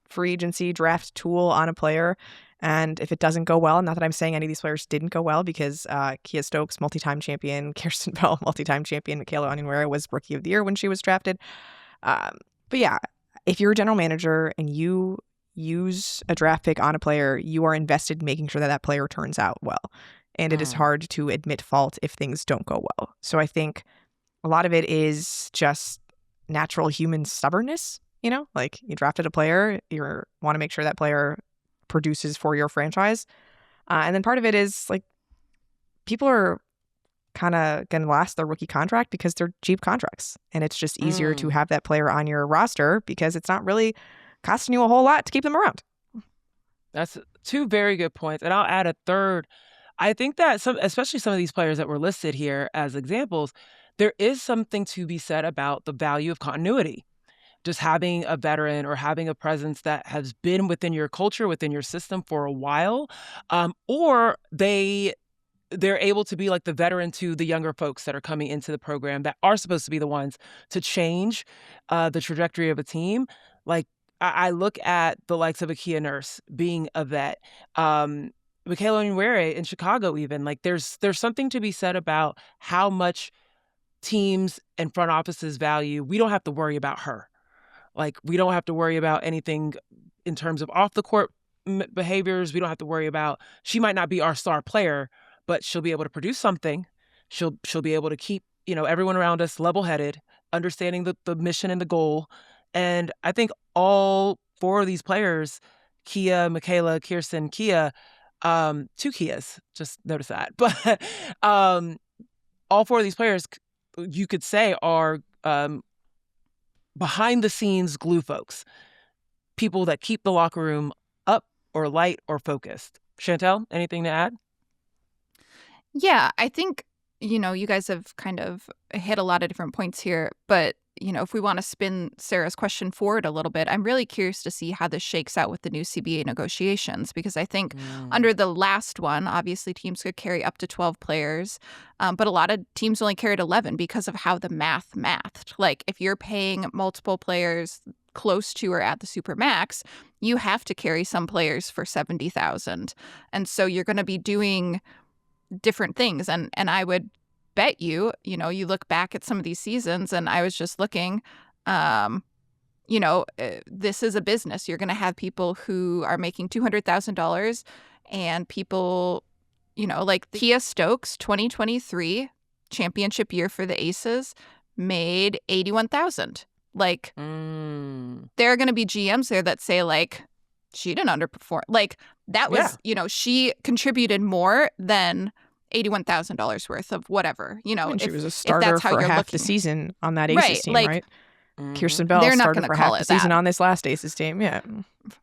free agency draft tool on a player, and if it doesn't go well, not that I'm saying any of these players didn't go well, because Kia Stokes, multi-time champion, Kirsten Bell, multi-time champion, Michaela Onyenwere was Rookie of the Year when she was drafted. But yeah, if you're a general manager and you use a draft pick on a player, you are invested in making sure that that player turns out well. And it is hard to admit fault if things don't go well. So I think a lot of it is just natural human stubbornness. Like you drafted a player, you want to make sure that player produces for your franchise. And then part of it is like people are kind of going to last their rookie contract because they're cheap contracts. And it's just easier to have that player on your roster because it's not really costing you a whole lot to keep them around. That's two very good points. And I'll add a third. I think that especially some of these players that were listed here as examples, there is something to be said about the value of continuity. Just having a veteran or having a presence that has been within your culture, within your system for a while, or they're able to be like the veteran to the younger folks that are coming into the program that are supposed to be the ones to change the trajectory of a team. Like I look at the likes of a Kia Nurse being a vet, Michaela Onyenwere in Chicago even. Like there's something to be said about how much teams and front offices value. We don't have to worry about her. Like, we don't have to worry about anything in terms of off the court behaviors. We don't have to worry about, she might not be our star player, but she'll be able to produce something. She'll be able to keep, everyone around us level-headed, understanding the mission and the goal. And I think all four of these players, Kia, Michaela, Kirsten, Kia, two Kias, just notice that. But all four of these players, you could say, are behind the scenes glue folks, people that keep the locker room up or light or focused. Chantel, anything to add? Yeah, I think, you guys have kind of hit a lot of different points here, but if we want to spin Sarah's question forward a little bit, I'm really curious to see how this shakes out with the new CBA negotiations, because I think under the last one, obviously teams could carry up to 12 players, but a lot of teams only carried 11 because of how the mathed. Like if you're paying multiple players close to or at the super max, you have to carry some players for $70,000. And so you're going to be doing different things. And I would bet you look back at some of these seasons, and I was just looking, this is a business. You're going to have people who are making $200,000 and people, like Kia Stokes, 2023 championship year for the Aces, made $81,000. Like there are going to be GMs there that say like, she didn't underperform. Like that was, she contributed more than $81,000 worth of whatever, And she was a starter for half the season on that Aces team, right? Kirsten Bell started for half the season on this last Aces team, yeah.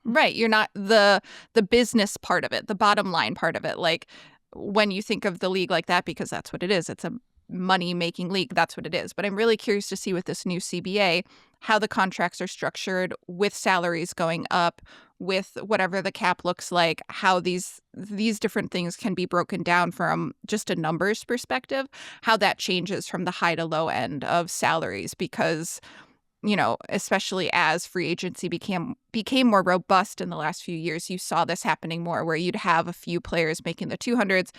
Right, you're not the business part of it, the bottom line part of it. Like when you think of the league like that, because that's what it is, it's a money-making league, that's what it is. But I'm really curious to see with this new CBA how the contracts are structured, with salaries going up, with whatever the cap looks like, how these different things can be broken down from just a numbers perspective, how that changes from the high to low end of salaries. Because, especially as free agency became more robust in the last few years, you saw this happening more, where you'd have a few players making the 200s.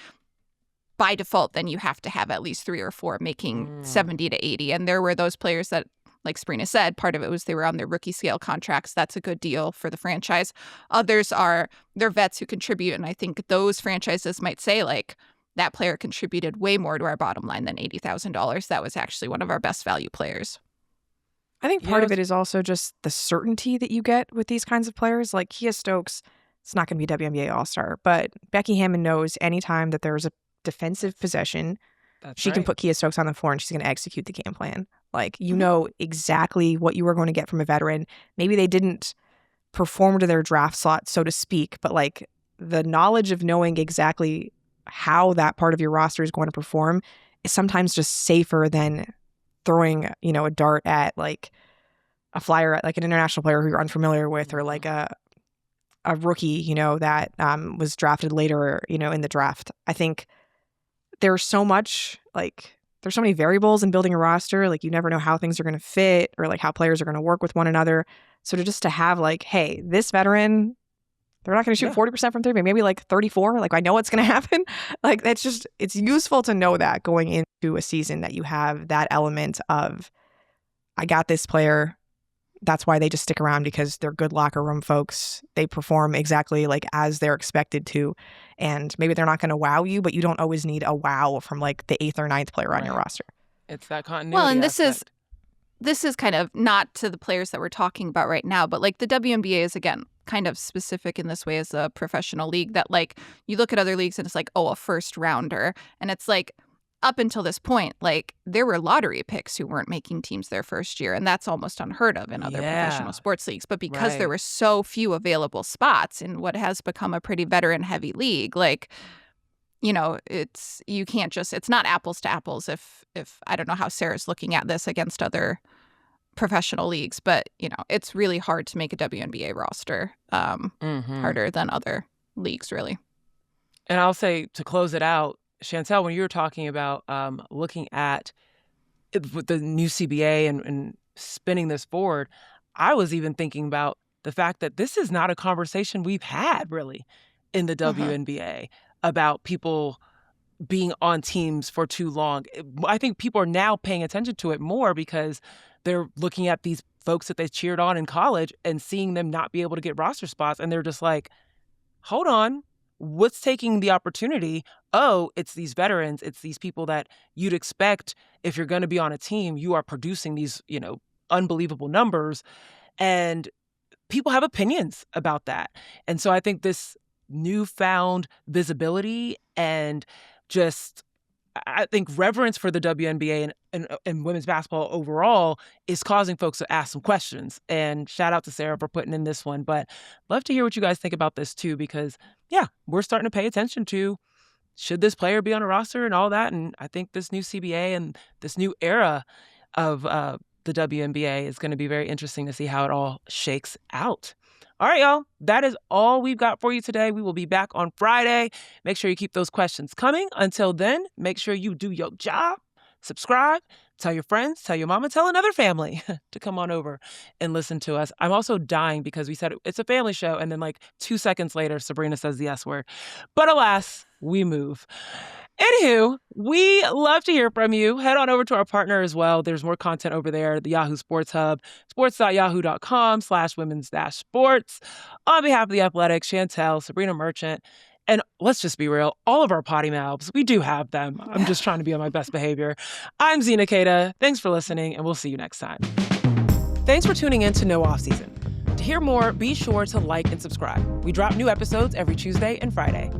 By default, then you have to have at least 3 or 4 making 70 to 80. And there were those players that, like Sabreena said, part of it was they were on their rookie scale contracts. That's a good deal for the franchise. Others are they're vets who contribute. And I think those franchises might say, like, that player contributed way more to our bottom line than $80,000. That was actually one of our best value players. I think part of it is also just the certainty that you get with these kinds of players. Like Kia Stokes, it's not going to be WNBA All-Star, but Becky Hammon knows anytime that there's a defensive possession, she can put Kia Stokes on the floor and she's going to execute the game plan. Like, you know exactly what you are going to get from a veteran. Maybe they didn't perform to their draft slot, so to speak, but like the knowledge of knowing exactly how that part of your roster is going to perform is sometimes just safer than throwing, a dart at like a flyer at like an international player who you're unfamiliar with, or like a rookie, that was drafted later, in the draft. I think there's so much like there's so many variables in building a roster. Like, you never know how things are going to fit or like how players are going to work with one another. So to have like, hey, this veteran, they're not going to shoot 40% from three, but maybe like 34. Like, I know what's going to happen. Like, it's useful to know that going into a season, that you have that element of, I got this player. That's why they just stick around, because they're good locker room folks. They perform exactly like as they're expected to. And maybe they're not going to wow you, but you don't always need a wow from like the 8th or 9th player on your roster. It's that continuity. Well, and this is kind of not to the players that we're talking about right now, but like the WNBA is, again, kind of specific in this way as a professional league, that like you look at other leagues and it's like, oh, a first rounder. And it's like, up until this point, like there were lottery picks who weren't making teams their first year. And that's almost unheard of in other professional sports leagues. But because there were so few available spots in what has become a pretty veteran heavy league, like, you know, you can't just, it's not apples to apples if I don't know how Sarah's looking at this against other professional leagues, but, you know, it's really hard to make a WNBA roster, harder than other leagues, really. And I'll say, to close it out, Chantel, when you were talking about looking at the new CBA and spinning this forward, I was even thinking about the fact that this is not a conversation we've had really in the WNBA about people being on teams for too long. I think people are now paying attention to it more because they're looking at these folks that they cheered on in college and seeing them not be able to get roster spots. And they're just like, hold on. What's taking the opportunity? Oh, it's these veterans. It's these people that you'd expect if you're going to be on a team, you are producing these, you know, unbelievable numbers. And people have opinions about that. And so I think this newfound visibility and just, I think, reverence for the WNBA and women's basketball overall is causing folks to ask some questions. And shout out to Sarah for putting in this one. But love to hear what you guys think about this too, because yeah, we're starting to pay attention to, should this player be on a roster and all that. And I think this new CBA and this new era of the WNBA is going to be very interesting to see how it all shakes out. All right, y'all, that is all we've got for you today. We will be back on Friday. Make sure you keep those questions coming. Until then, make sure you do your job, subscribe, tell your friends, tell your mama, tell another family to come on over and listen to us. I'm also dying because we said it's a family show, and then like 2 seconds later, Sabreena says the S word. But alas, we move. Anywho, we love to hear from you. Head on over to our partner as well. There's more content over there, the Yahoo Sports Hub, sports.yahoo.com/women's-sports. On behalf of The Athletic, Chantel, Sabreena Merchant, and let's just be real, all of our potty mouths, we do have them. I'm just trying to be on my best behavior. I'm Zena Kata. Thanks for listening, and we'll see you next time. Thanks for tuning in to No Off Season. To hear more, be sure to like and subscribe. We drop new episodes every Tuesday and Friday.